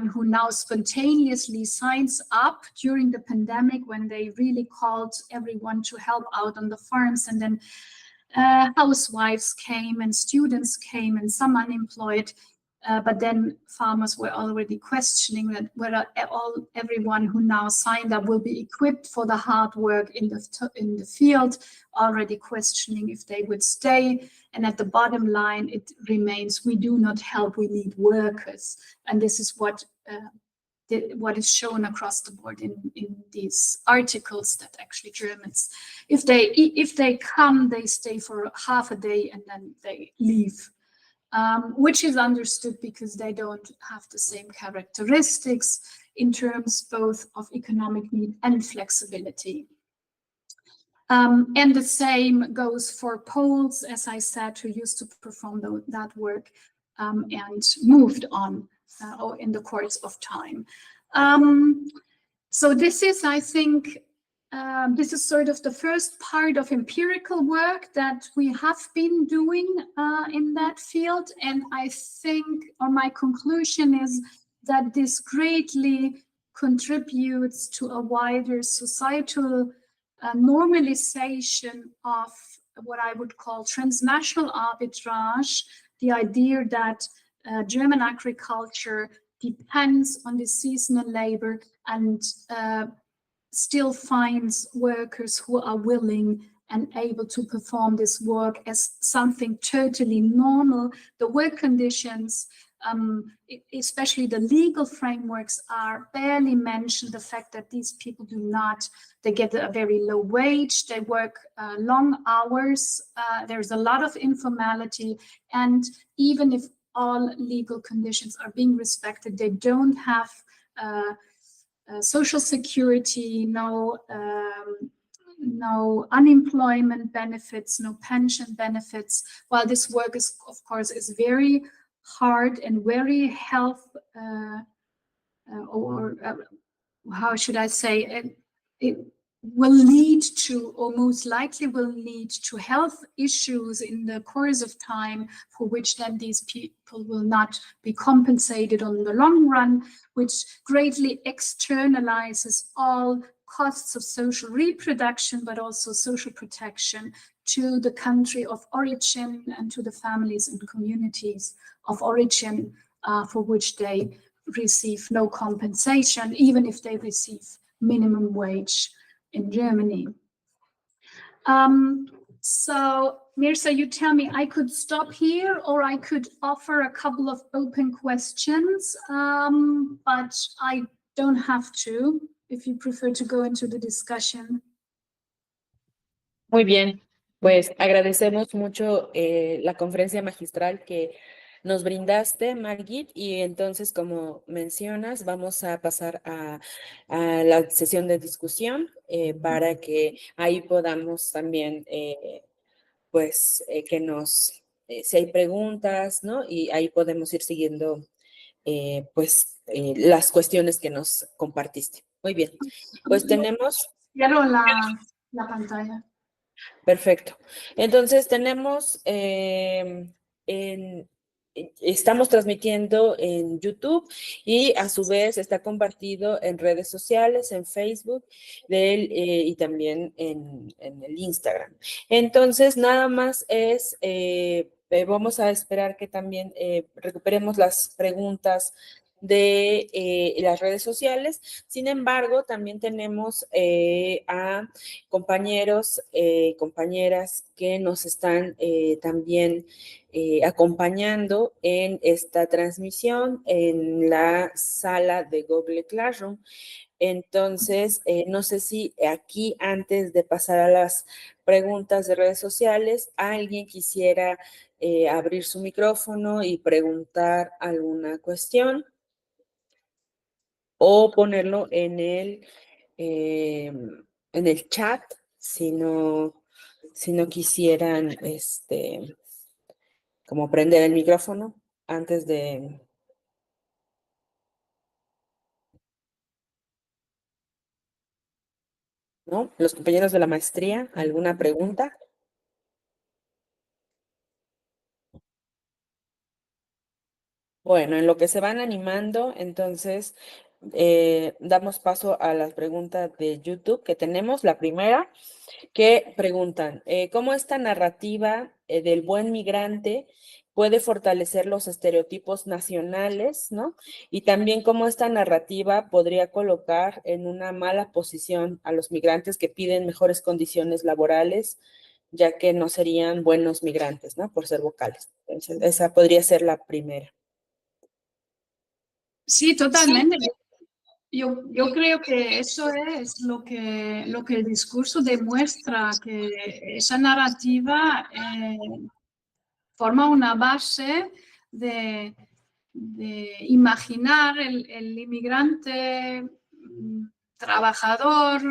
who now spontaneously signs up during the pandemic, when they really called everyone to help out on the farms, and then housewives came and students came and some unemployed, but then farmers were already questioning that whether everyone who now signed up will be equipped for the hard work in the field, already questioning if they would stay. And at the bottom line, it remains, we do not help, we need workers. And this is what is shown across the board in these articles, that actually Germans, if they come, they stay for half a day and then they leave, which is understood because they don't have the same characteristics in terms both of economic need and flexibility. And the same goes for Poles, as I said, who used to perform that work and moved on in the course of time. So this is, I think, this is sort of the first part of empirical work that we have been doing in that field. And I think, or my conclusion is that this greatly contributes to a wider societal normalization of what I would call transnational arbitrage, the idea that German agriculture depends on the seasonal labor and still finds workers who are willing and able to perform this work as something totally normal. The work conditions, especially the legal frameworks, are barely mentioned. The fact that these people they get a very low wage, they work long hours, there's a lot of informality, and even if all legal conditions are being respected, they don't have social security, no unemployment benefits, no pension benefits. While this work is, of course, is very hard and very how should I say, it will lead to, or most likely will lead to, health issues in the course of time, for which then these people will not be compensated on the long run, which greatly externalizes all costs of social reproduction, but also social protection, to the country of origin and to the families and communities of origin, for which they receive no compensation, even if they receive minimum wage in Germany. So Mirza, you tell me, I could stop here or I could offer a couple of open questions, but I don't have to, if you prefer to go into the discussion. Muy bien, pues agradecemos mucho la conferencia magistral que nos brindaste, Margit, y entonces, como mencionas, vamos a pasar a la sesión de discusión para que ahí podamos también, que nos si hay preguntas, ¿no? Y ahí podemos ir siguiendo, las cuestiones que nos compartiste. Muy bien, pues tenemos... Quiero la pantalla. Perfecto. Entonces tenemos, estamos transmitiendo en YouTube y a su vez está compartido en redes sociales, en Facebook y también en el Instagram. Entonces nada más es, vamos a esperar que también recuperemos las preguntas de las redes sociales. Sin embargo, también tenemos a compañeros, compañeras que nos están también acompañando en esta transmisión en la sala de Google Classroom. Entonces, no sé si aquí, antes de pasar a las preguntas de redes sociales, alguien quisiera abrir su micrófono y preguntar alguna cuestión o ponerlo en el chat, si no quisieran, como prender el micrófono antes de... ¿No? Los compañeros de la maestría, ¿alguna pregunta? Bueno, en lo que se van animando, entonces damos paso a las preguntas de YouTube que tenemos. La primera, que preguntan, ¿cómo esta narrativa del buen migrante puede fortalecer los estereotipos nacionales, ¿no? Y también cómo esta narrativa podría colocar en una mala posición a los migrantes que piden mejores condiciones laborales, ya que no serían buenos migrantes, ¿no? Por ser vocales. Entonces, esa podría ser la primera. Sí, totalmente. Yo creo que eso es lo que el discurso demuestra, que esa narrativa forma una base de imaginar el inmigrante trabajador,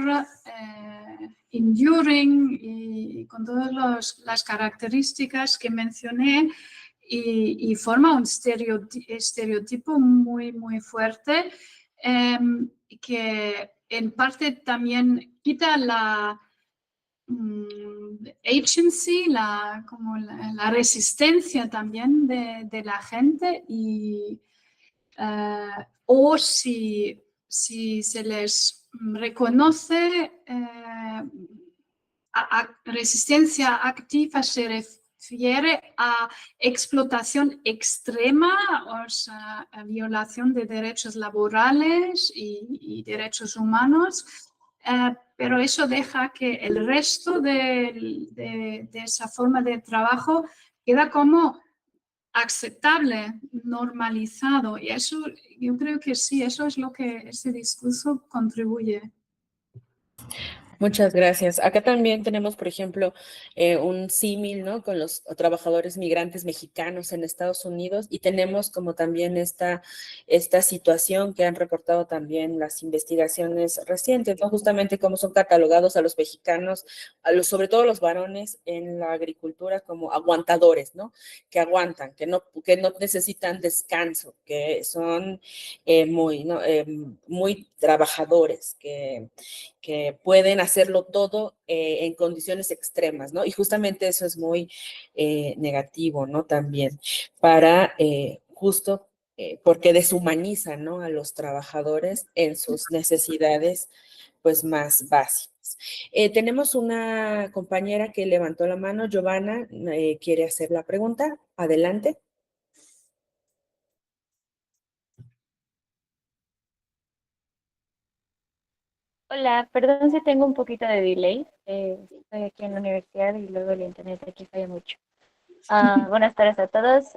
enduring, y con todas las características que mencioné, y forma un estereotipo muy, muy fuerte, que en parte también quita la agency, como la resistencia también de la gente, y o si se les reconoce resistencia activa, se refiere a explotación extrema, o sea, a violación de derechos laborales y derechos humanos, pero eso deja que el resto de esa forma de trabajo queda como aceptable, normalizado, y eso, yo creo que sí, eso es lo que ese discurso contribuye. Muchas gracias. Acá también tenemos, por ejemplo, un símil, ¿no? Con los trabajadores migrantes mexicanos en Estados Unidos, y tenemos como también esta situación que han reportado también las investigaciones recientes, ¿no? Justamente cómo son catalogados a los mexicanos, sobre todo los varones en la agricultura, como aguantadores, ¿no? Que aguantan, que no necesitan descanso, que son muy trabajadores, que pueden hacerlo todo en condiciones extremas, ¿no? Y justamente eso es muy negativo, ¿no? También para justo porque deshumanizan, ¿no? A los trabajadores en sus necesidades, pues, más básicas. Tenemos una compañera que levantó la mano, Giovanna, quiere hacer la pregunta. Adelante. Hola, perdón si tengo un poquito de delay. Estoy aquí en la universidad y luego el internet aquí falla mucho. Buenas tardes a todos.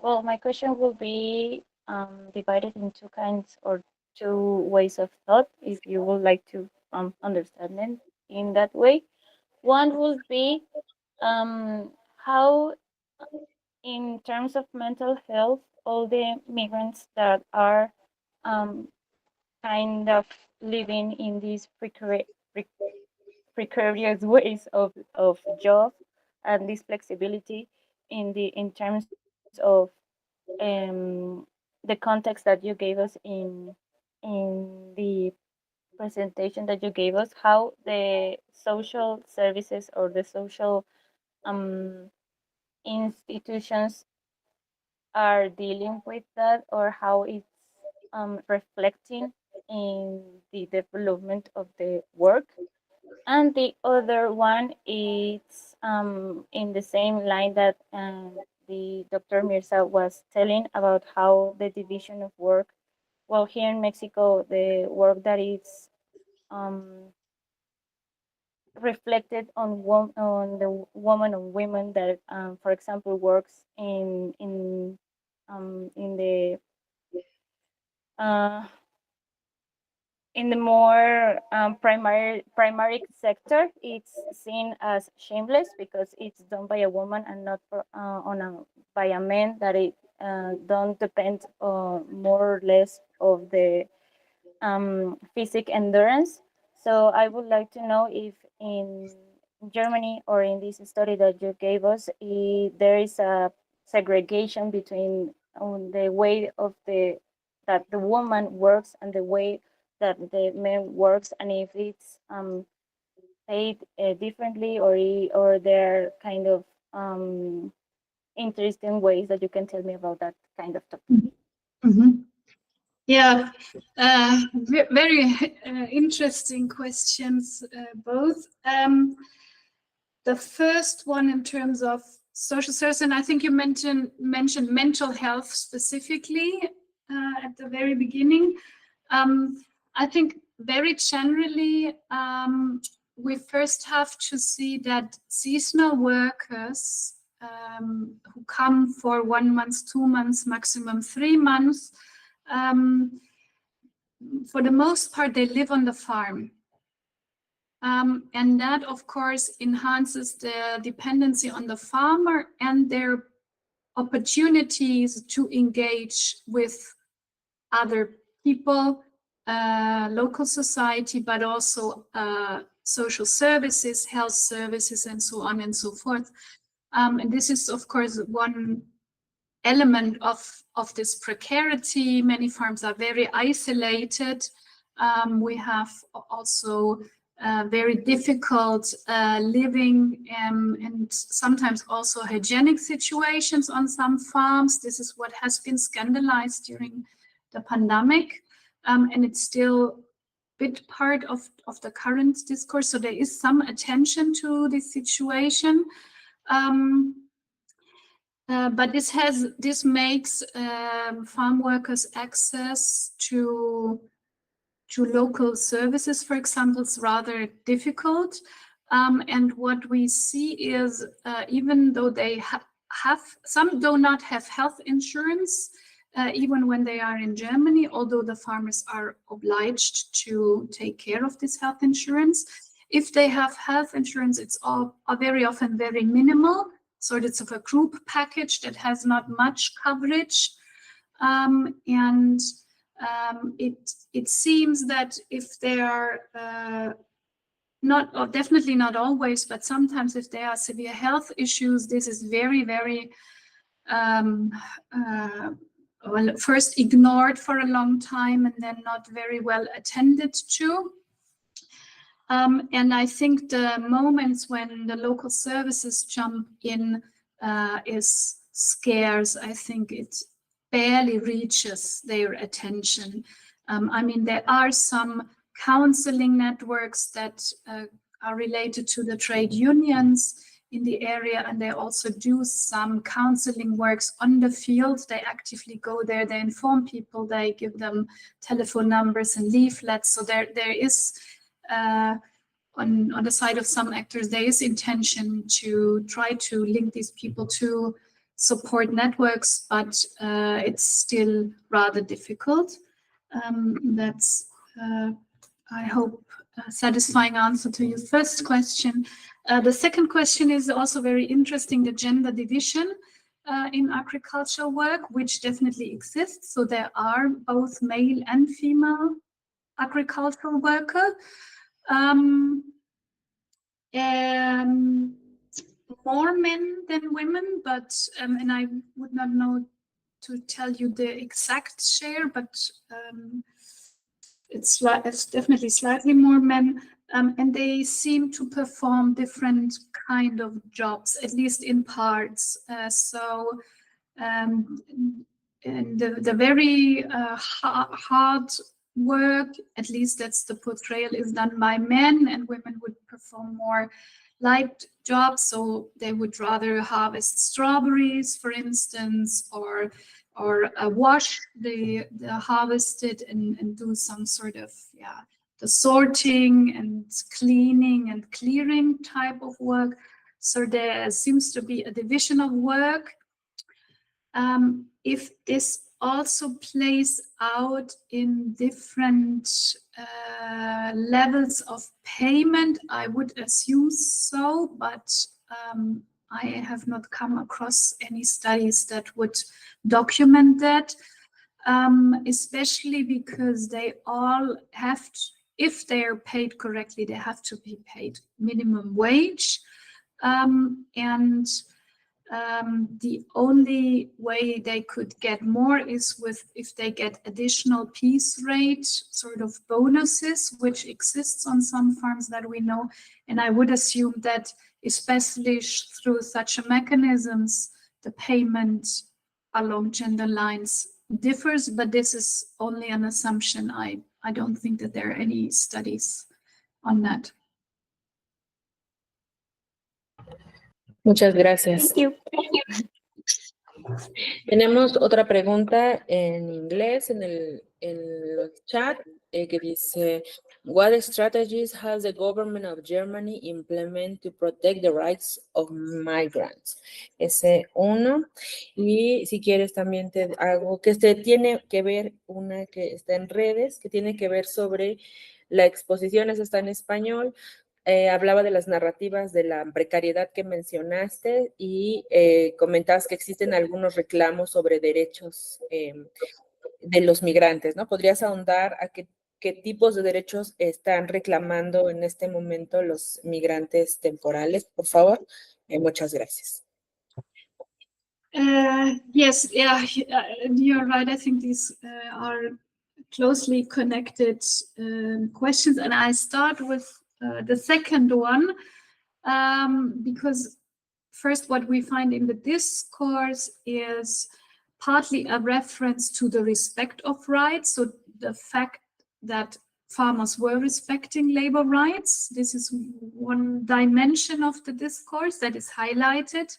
Well, my question will be divided in two kinds or two ways of thought, if you would like to understand them in that way. One would be how, in terms of mental health, all the migrants that are um, kind of living in these precarious ways of job and this flexibility, in terms of the context that you gave us in the presentation that you gave us, how the social services or the social institutions are dealing with that, or how it's reflecting in the development of the work. And the other one is in the same line that the Dr. Mirza was telling about how the division of work, well, here in Mexico, the work that is reflected on the woman or women that, for example, works uh, in the more primary sector, it's seen as shameless because it's done by a woman and not by a man, that it don't depend more or less of the physical endurance. So I would like to know if in Germany or in this study that you gave us, there is a segregation between the way of that the woman works and the way that the man works, and if it's paid differently, or there are kind of interesting ways that you can tell me about that kind of topic. Mm-hmm. Yeah, very interesting questions, both. The first one in terms of social service, and I think you mentioned mental health specifically at the very beginning. I think very generally, we first have to see that seasonal workers who come for 1 month, 2 months, maximum 3 months, for the most part, they live on the farm. And that, of course, enhances the dependency on the farmer and their opportunities to engage with other people, local society, but also social services, health services, and so on and so forth. And this is, of course, one element of this precarity. Many farms are very isolated. We have also very difficult living and sometimes also hygienic situations on some farms. This is what has been scandalized during the pandemic, and it's still a bit part of the current discourse. So there is some attention to this situation. But this makes farm workers access to local services, for example, is rather difficult. And what we see is even though they have, some do not have health insurance, even when they are in Germany, although the farmers are obliged to take care of this health insurance. If they have health insurance, it's very often very minimal. So it's of a group package that has not much coverage. It seems that if they are definitely not always, but sometimes if there are severe health issues, this is very, very well, first ignored for a long time and then not very well attended to. And I think the moments when the local services jump in is scarce. I think it barely reaches their attention. I mean, there are some counseling networks that are related to the trade unions in the area, and they also do some counseling works on the field. They actively go there, they inform people, they give them telephone numbers and leaflets. So there is, on the side of some actors, there is intention to try to link these people to support networks, but it's still rather difficult. That's, I hope, a satisfying answer to your first question. The second question is also very interesting, the gender division in agricultural work, which definitely exists. So there are both male and female agricultural workers. more men than women, but and I would not know to tell you the exact share, but it's definitely slightly more men, and they seem to perform different kind of jobs, at least in parts. And the very hard work, at least that's the portrayal, is done by men, and women would perform more light jobs. So they would rather harvest strawberries, for instance, or wash the harvested and do some sort of the sorting and cleaning and clearing type of work. So there seems to be a division of work. If this also plays out in different levels of payment, I would assume so, but I have not come across any studies that would document that, especially because they all have to, if they are paid correctly, they have to be paid minimum wage. The only way they could get more is if they get additional piece rate sort of bonuses, which exists on some farms that we know. And I would assume that especially through such mechanisms, the payment along gender lines differs, but this is only an assumption. I don't think that there are any studies on that. Muchas gracias. Thank you. Tenemos otra pregunta en inglés en el chat que dice, what strategies has the government of Germany implemented to protect the rights of migrants? Ese uno. Y si quieres también te hago que tiene que ver una que está en redes, que tiene que ver sobre la exposición, esa está en español. Hablaba de las narrativas de la precariedad que mencionaste y comentabas que existen algunos reclamos sobre derechos de los migrantes, ¿no? ¿Podrías ahondar a qué tipos de derechos están reclamando en este momento los migrantes temporales, por favor? Muchas gracias. Yes, yeah, you're right. I think these are closely connected questions, and I start with the second one, because first what we find in the discourse is partly a reference to the respect of rights, so the fact that farmers were respecting labor rights. This is one dimension of the discourse that is highlighted.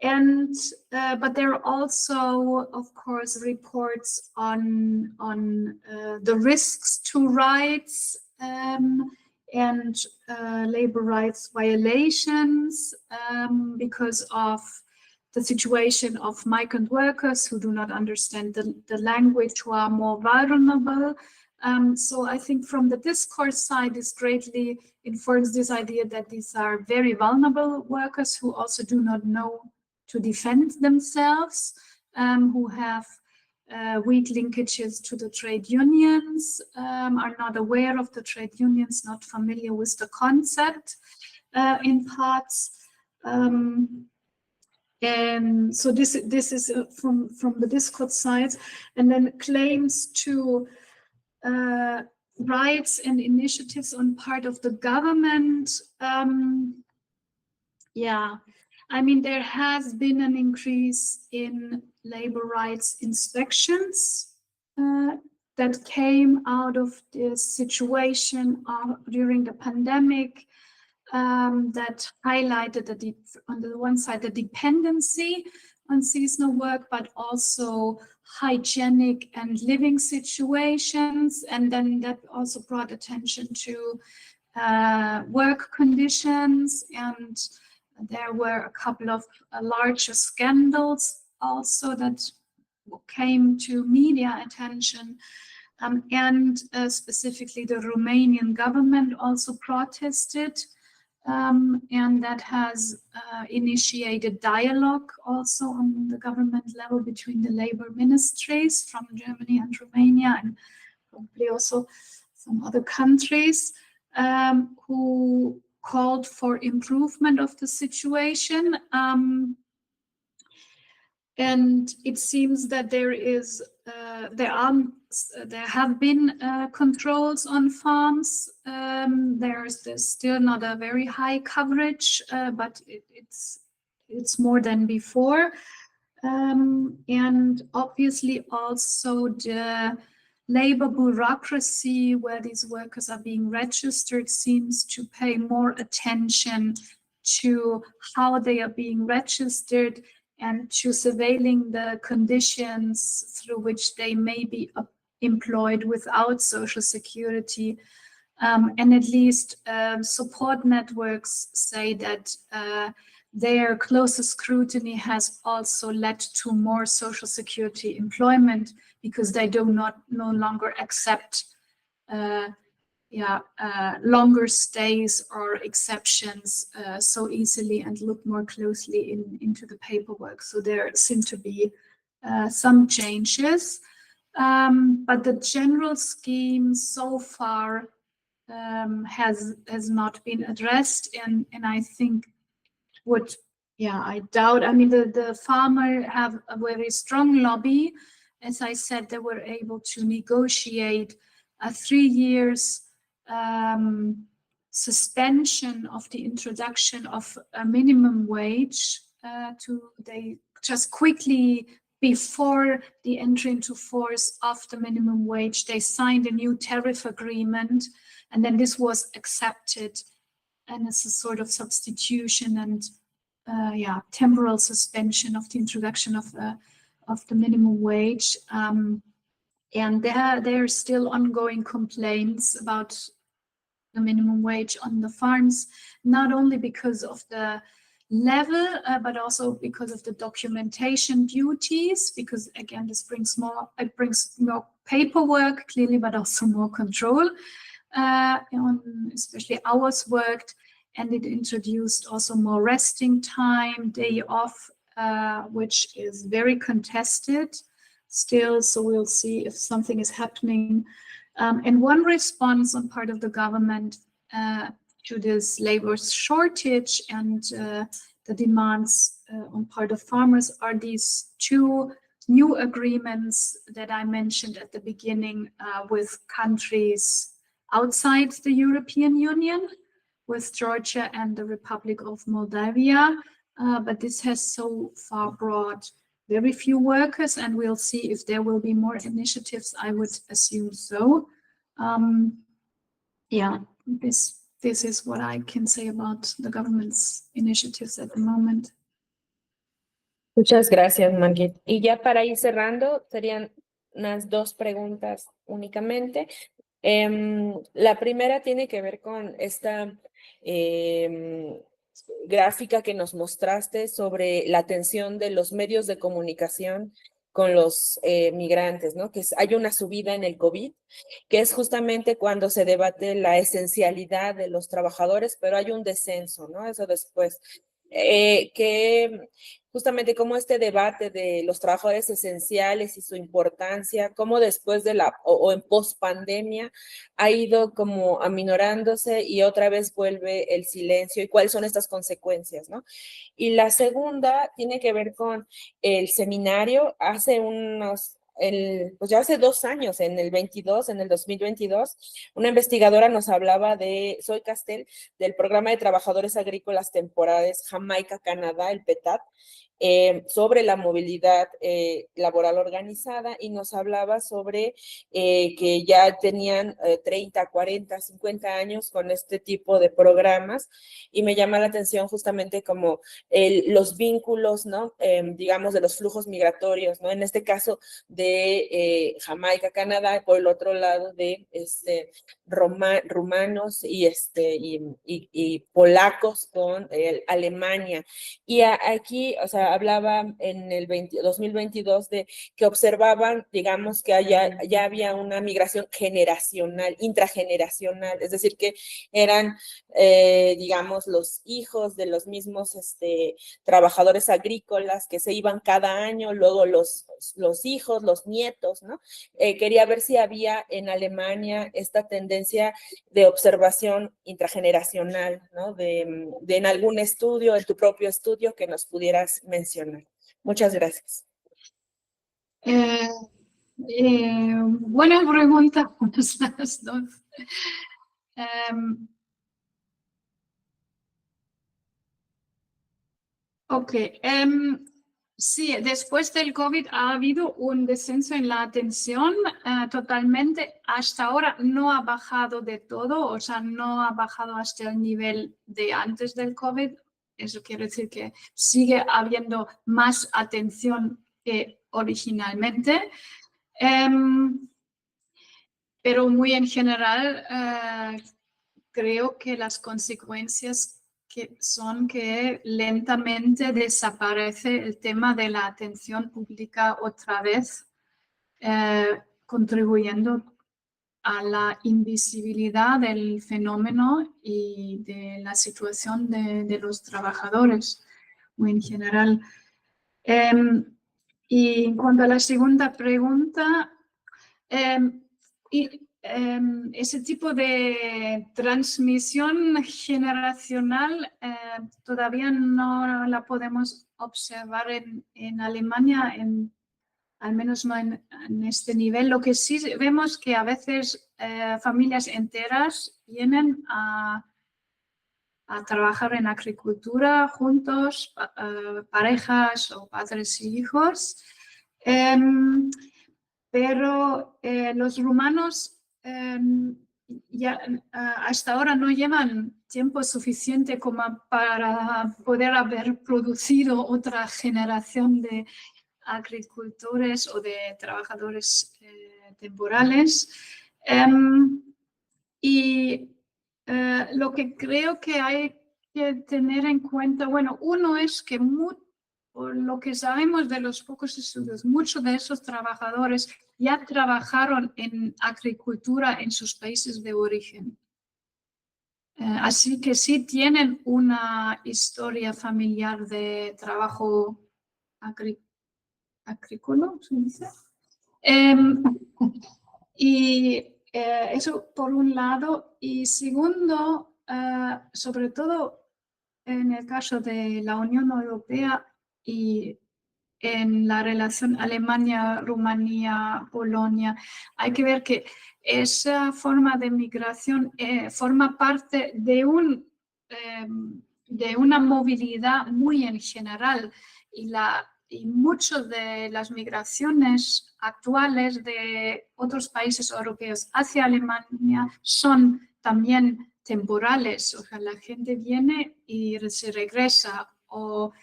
But there are also, of course, reports on the risks to rights and labor rights violations because of the situation of migrant workers who do not understand the language, who are more vulnerable. So I think from the discourse side, this greatly informs this idea that these are very vulnerable workers who also do not know to defend themselves, who have weak linkages to the trade unions, are not aware of the trade unions, not familiar with the concept in parts. And so this is from the discourse side, and then claims to rights and initiatives on part of the government. Yeah, I mean, there has been an increase in labor rights inspections that came out of this situation during the pandemic that highlighted on the one side the dependency on seasonal work, but also hygienic and living situations. And then that also brought attention to work conditions, and there were a couple of larger scandals also that came to media attention. And specifically the Romanian government also protested, and that has initiated dialogue also on the government level between the labor ministries from Germany and Romania, and probably also some other countries, who called for improvement of the situation. And it seems that there have been controls on farms. There's still not a very high coverage, but it's more than before. And obviously also the labor bureaucracy where these workers are being registered seems to pay more attention to how they are being registered and to surveilling the conditions through which they may be employed without social security. And at least support networks say that their closer scrutiny has also led to more social security employment because they no longer accept longer stays or exceptions so easily and look more closely into the paperwork. So there seem to be some changes, but the general scheme so far has not been addressed, and I think I doubt. I mean, the farmer have a very strong lobby. As I said, they were able to negotiate a 3 years suspension of the introduction of a minimum wage. They just quickly before the entry into force of the minimum wage, they signed a new tariff agreement, and then this was accepted, and it's a sort of substitution and temporal suspension of the introduction of the minimum wage. And there are still ongoing complaints about the minimum wage on the farms, not only because of the level, but also because of the documentation duties, because again, this brings more paperwork, clearly, but also more control on especially hours worked. And it introduced also more resting time, day off, which is very contested still. So we'll see if something is happening. And one response on part of the government to this labor shortage and the demands on part of farmers are these 2 new agreements that I mentioned at the beginning with countries outside the European Union, with Georgia and the Republic of Moldavia, but this has so far brought very few workers, and we'll see if there will be more initiatives. I would assume so. This is what I can say about the government's initiatives at the moment. Muchas gracias, Margit. Y ya para ir cerrando, serían unas 2 preguntas únicamente. La primera tiene que ver con esta gráfica que nos mostraste sobre la atención de los medios de comunicación con los migrantes, ¿no? Hay una subida en el COVID, que es justamente cuando se debate la esencialidad de los trabajadores, pero hay un descenso, ¿no? Eso después. Que justamente como este debate de los trabajadores esenciales y su importancia, cómo después de o en post-pandemia ha ido como aminorándose y otra vez vuelve el silencio y cuáles son estas consecuencias, ¿no? Y la segunda tiene que ver con el seminario. Hace pues ya hace 2 años, en el 2022, una investigadora nos hablaba Zoe Castel, del programa de trabajadores agrícolas temporales Jamaica, Canadá, el PETAT, sobre la movilidad laboral organizada, y nos hablaba sobre que ya tenían 30, 40, 50 años con este tipo de programas, y me llama la atención justamente como los vínculos, ¿no? Digamos, de los flujos migratorios, ¿no? En este caso de Jamaica, Canadá, por el otro lado de rumanos y polacos con Alemania. Y aquí, o sea, hablaba en el 2022 de que observaban, digamos, que ya había una migración generacional, intrageneracional, es decir, que eran, digamos, los hijos de los mismos trabajadores agrícolas que se iban cada año, luego los hijos, los nietos, ¿no? Quería ver si había en Alemania esta tendencia de observación intrageneracional, ¿no? De en algún estudio, en tu propio estudio, que nos pudieras mencionar. Muchas gracias. Buena pregunta, las dos. Ok. Sí, después del COVID ha habido un descenso en la atención totalmente. Hasta ahora no ha bajado de todo, o sea, no ha bajado hasta el nivel de antes del COVID. Eso quiere decir que sigue habiendo más atención que originalmente. Pero muy en general, creo que las consecuencias son que lentamente desaparece el tema de la atención pública otra vez, contribuyendo a la invisibilidad del fenómeno y de la situación de los trabajadores, muy en general. Y en cuanto a la segunda pregunta, ese tipo de transmisión generacional todavía no la podemos observar en Alemania, al menos no en este nivel. Lo que sí vemos que a veces familias enteras vienen a trabajar en agricultura juntos, parejas o padres y hijos. Pero los rumanos ya hasta ahora no llevan tiempo suficiente como para poder haber producido otra generación de agricultores o de trabajadores temporales. Y lo que creo que hay que tener en cuenta, bueno, uno es que por lo que sabemos de los pocos estudios, muchos de esos trabajadores ya trabajaron en agricultura en sus países de origen. Así que sí tienen una historia familiar de trabajo agrícola, ¿se dice? Y eso por un lado. Y segundo, sobre todo en el caso de la Unión Europea y en la relación Alemania, Rumanía, Polonia, hay que ver que esa forma de migración forma parte de una movilidad muy en general y muchas de las migraciones actuales de otros países europeos hacia Alemania son también temporales, o sea, la gente viene y se regresa, o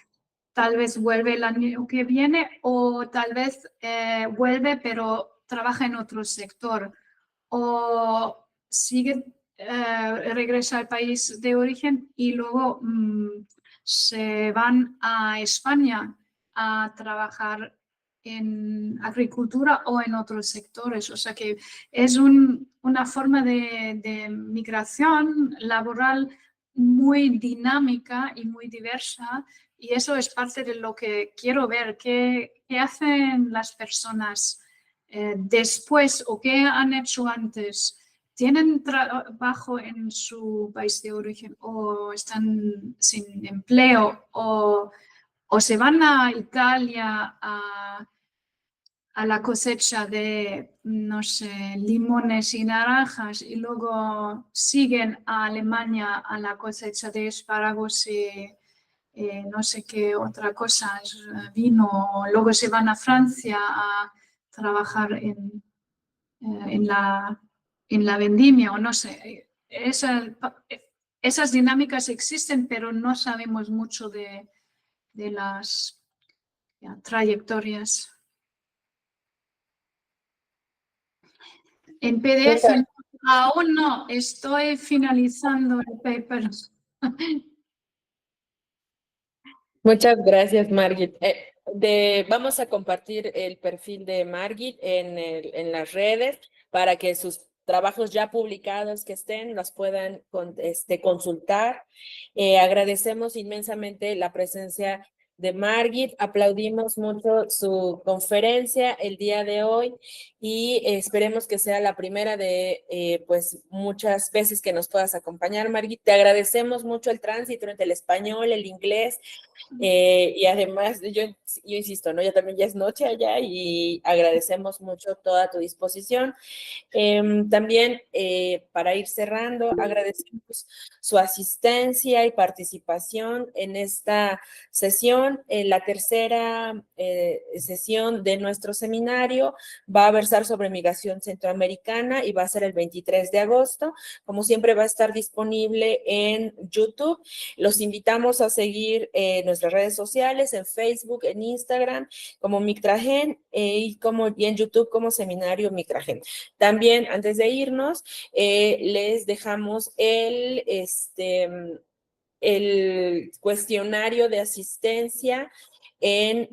tal vez vuelve el año que viene, o tal vez vuelve pero trabaja en otro sector, o regresa al país de origen y luego se van a España a trabajar en agricultura o en otros sectores. O sea que es una forma de migración laboral muy dinámica y muy diversa, y eso es parte de lo que quiero ver. ¿Qué hacen las personas después o qué han hecho antes? ¿Tienen trabajo en su país de origen o están sin empleo o se van a Italia a la cosecha de, no sé, limones y naranjas y luego siguen a Alemania a la cosecha de espárragos y no sé qué otra cosa, vino, luego se van a Francia a trabajar en la vendimia o no sé. Esas dinámicas existen, pero no sabemos mucho de las trayectorias. En PDF aún no, estoy finalizando el paper. Muchas gracias, Margit. Vamos a compartir el perfil de Margit en las redes para que sus trabajos ya publicados que estén los puedan consultar. Agradecemos inmensamente la presencia de Margit, aplaudimos mucho su conferencia el día de hoy y esperemos que sea la primera de pues muchas veces que nos puedas acompañar, Margit. Te agradecemos mucho el tránsito entre el español, el inglés, y además, yo insisto, ¿no? Ya también ya es noche allá y agradecemos mucho toda tu disposición. También, para ir cerrando, agradecemos su asistencia y participación en esta sesión. La tercera sesión de nuestro seminario va a versar sobre migración centroamericana y va a ser el 23 de agosto. Como siempre, va a estar disponible en YouTube. Los invitamos a seguir nuestras redes sociales, en Facebook, en Instagram, como Migragen, y en YouTube como Seminario Migragen. También, antes de irnos, les dejamos el cuestionario de asistencia en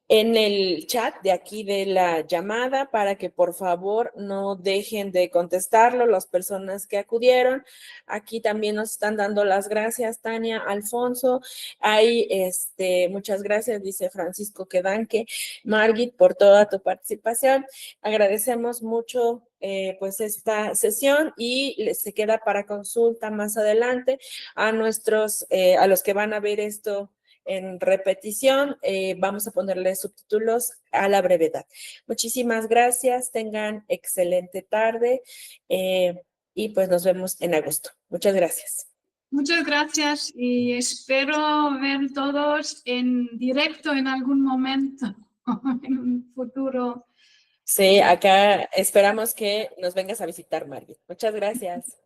en el chat de aquí de la llamada para que por favor no dejen de contestarlo las personas que acudieron. Aquí también nos están dando las gracias, Tania, Alfonso. Hay muchas gracias, dice Francisco Quedanque, Margit, por toda tu participación. Agradecemos mucho pues esta sesión y se queda para consulta más adelante a a los que van a ver esto en repetición, vamos a ponerle subtítulos a la brevedad. Muchísimas gracias, tengan excelente tarde y pues nos vemos en agosto. Muchas gracias. Muchas gracias y espero ver todos en directo en algún momento, en un futuro. Sí, acá esperamos que nos vengas a visitar, Margit. Muchas gracias.